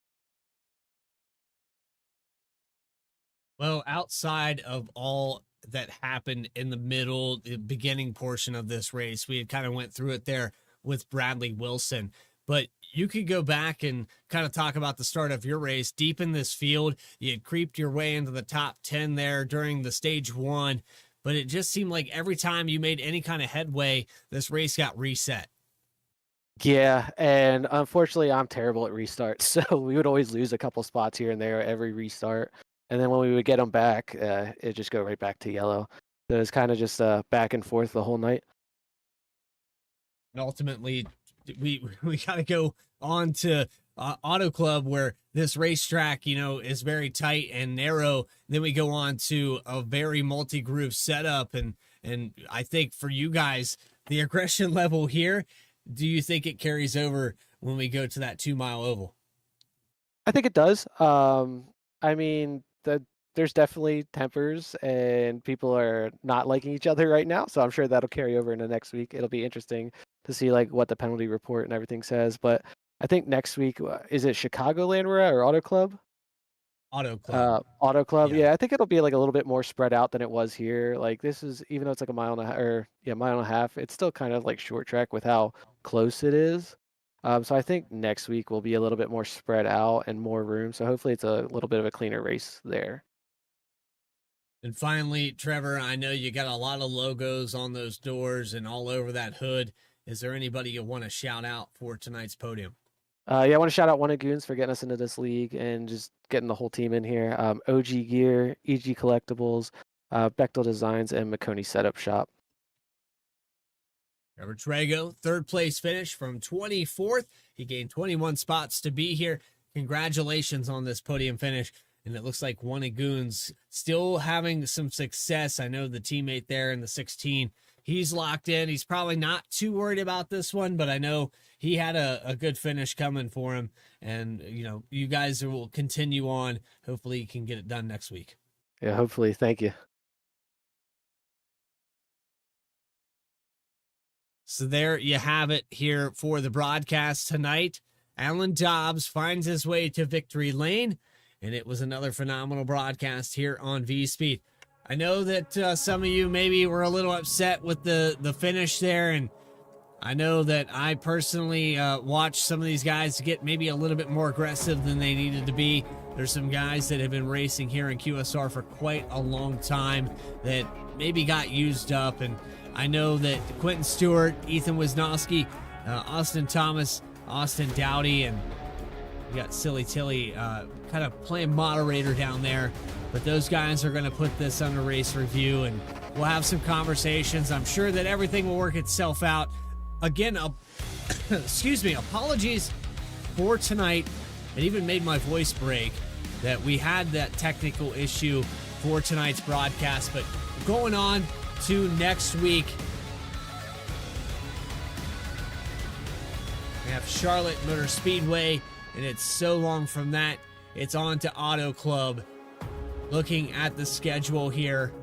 Well, outside of all that happened in the middle, the beginning portion of this race, we had kind of went through it there with Bradley Wilson. But you could go back and kind of talk about the start of your race deep in this field. You had creeped your way into the top 10 there during the stage one, but it just seemed like every time you made any kind of headway, this race got reset. Yeah, and unfortunately, I'm terrible at restarts, so we would always lose a couple spots here and there every restart. And then when we would get them back, it'd just go right back to yellow. So it was kind of just back and forth the whole night. And ultimately, we got to go on to Auto Club, where this racetrack, you know, is very tight and narrow. Then we go on to a very multi-groove setup, and I think for you guys, the aggression level here, do you think it carries over when we go to that 2 mile oval? I think it does. I mean, there's definitely tempers and people are not liking each other right now. So I'm sure that'll carry over into next week. It'll be interesting to see like what the penalty report and everything says. But I think next week, is it Chicagoland we're at or Auto Club? Auto Club. Auto Club. Yeah. Yeah, I think it'll be like a little bit more spread out than it was here. Like this is, even though it's like a mile and a half, mile and a half, it's still kind of like short track with how close it is. So I think next week will be a little bit more spread out and more room. So hopefully it's a little bit of a cleaner race there. And finally, Trevor, I know you got a lot of logos on those doors and all over that hood. Is there anybody you want to shout out for tonight's podium? Yeah, I want to shout out one of Goons for getting us into this league and just getting the whole team in here. OG Gear, EG Collectibles, Bechtel Designs, and McConey Setup Shop. Trevor Trago, third place finish from 24th. He gained 21 spots to be here. Congratulations on this podium finish. And it looks like one of Goons still having some success. I know the teammate there in the 16, he's locked in. He's probably not too worried about this one, but I know he had a good finish coming for him. And, you know, you guys will continue on. Hopefully you can get it done next week. Yeah, hopefully. Thank you. So there you have it here for the broadcast tonight. Alan Dobbs finds his way to victory lane, and it was another phenomenal broadcast here on V-Speed. I know that some of you maybe were a little upset with the finish there, and I know that I personally watched some of these guys get maybe a little bit more aggressive than they needed to be. There's some guys that have been racing here in QSR for quite a long time that maybe got used up, and I know that Quentin Stewart, Ethan Wisnowski, Austin Thomas, Austin Dowdy, and you got Silly Tilly kind of playing moderator down there. But those guys are going to put this under race review, and we'll have some conversations. I'm sure that everything will work itself out. Again, excuse me, apologies for tonight. It even made my voice break that we had that technical issue for tonight's broadcast. But going on to next week, we have Charlotte Motor Speedway, and it's so long from that. It's on to Auto Club. Looking at the schedule here,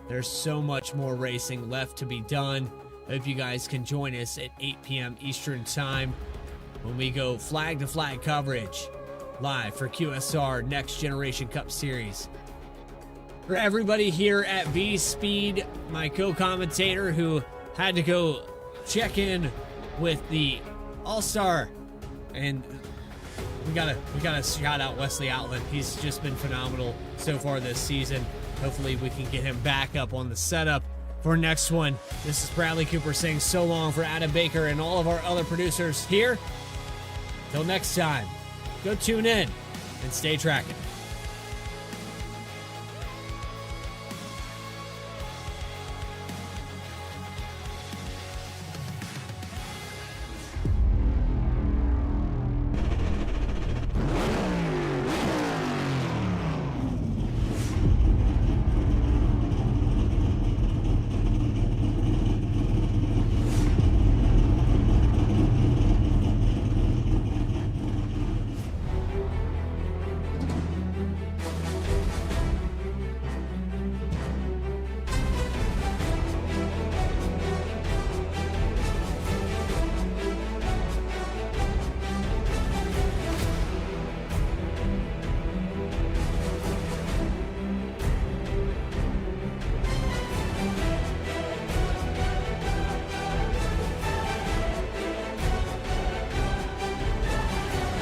there's so much more racing left to be done. Hope you guys can join us at 8 p.m. Eastern Time when we go flag to flag coverage live for QSR Next Generation Cup Series. For everybody here at V-Speed, my co-commentator who had to go check in with the All-Star, and we gotta shout out Wesley Outland. He's just been phenomenal so far this season. Hopefully we can get him back up on the setup for next one. This is Bradley Cooper saying so long for Adam Baker and all of our other producers here. Till next time, go tune in and stay tracking.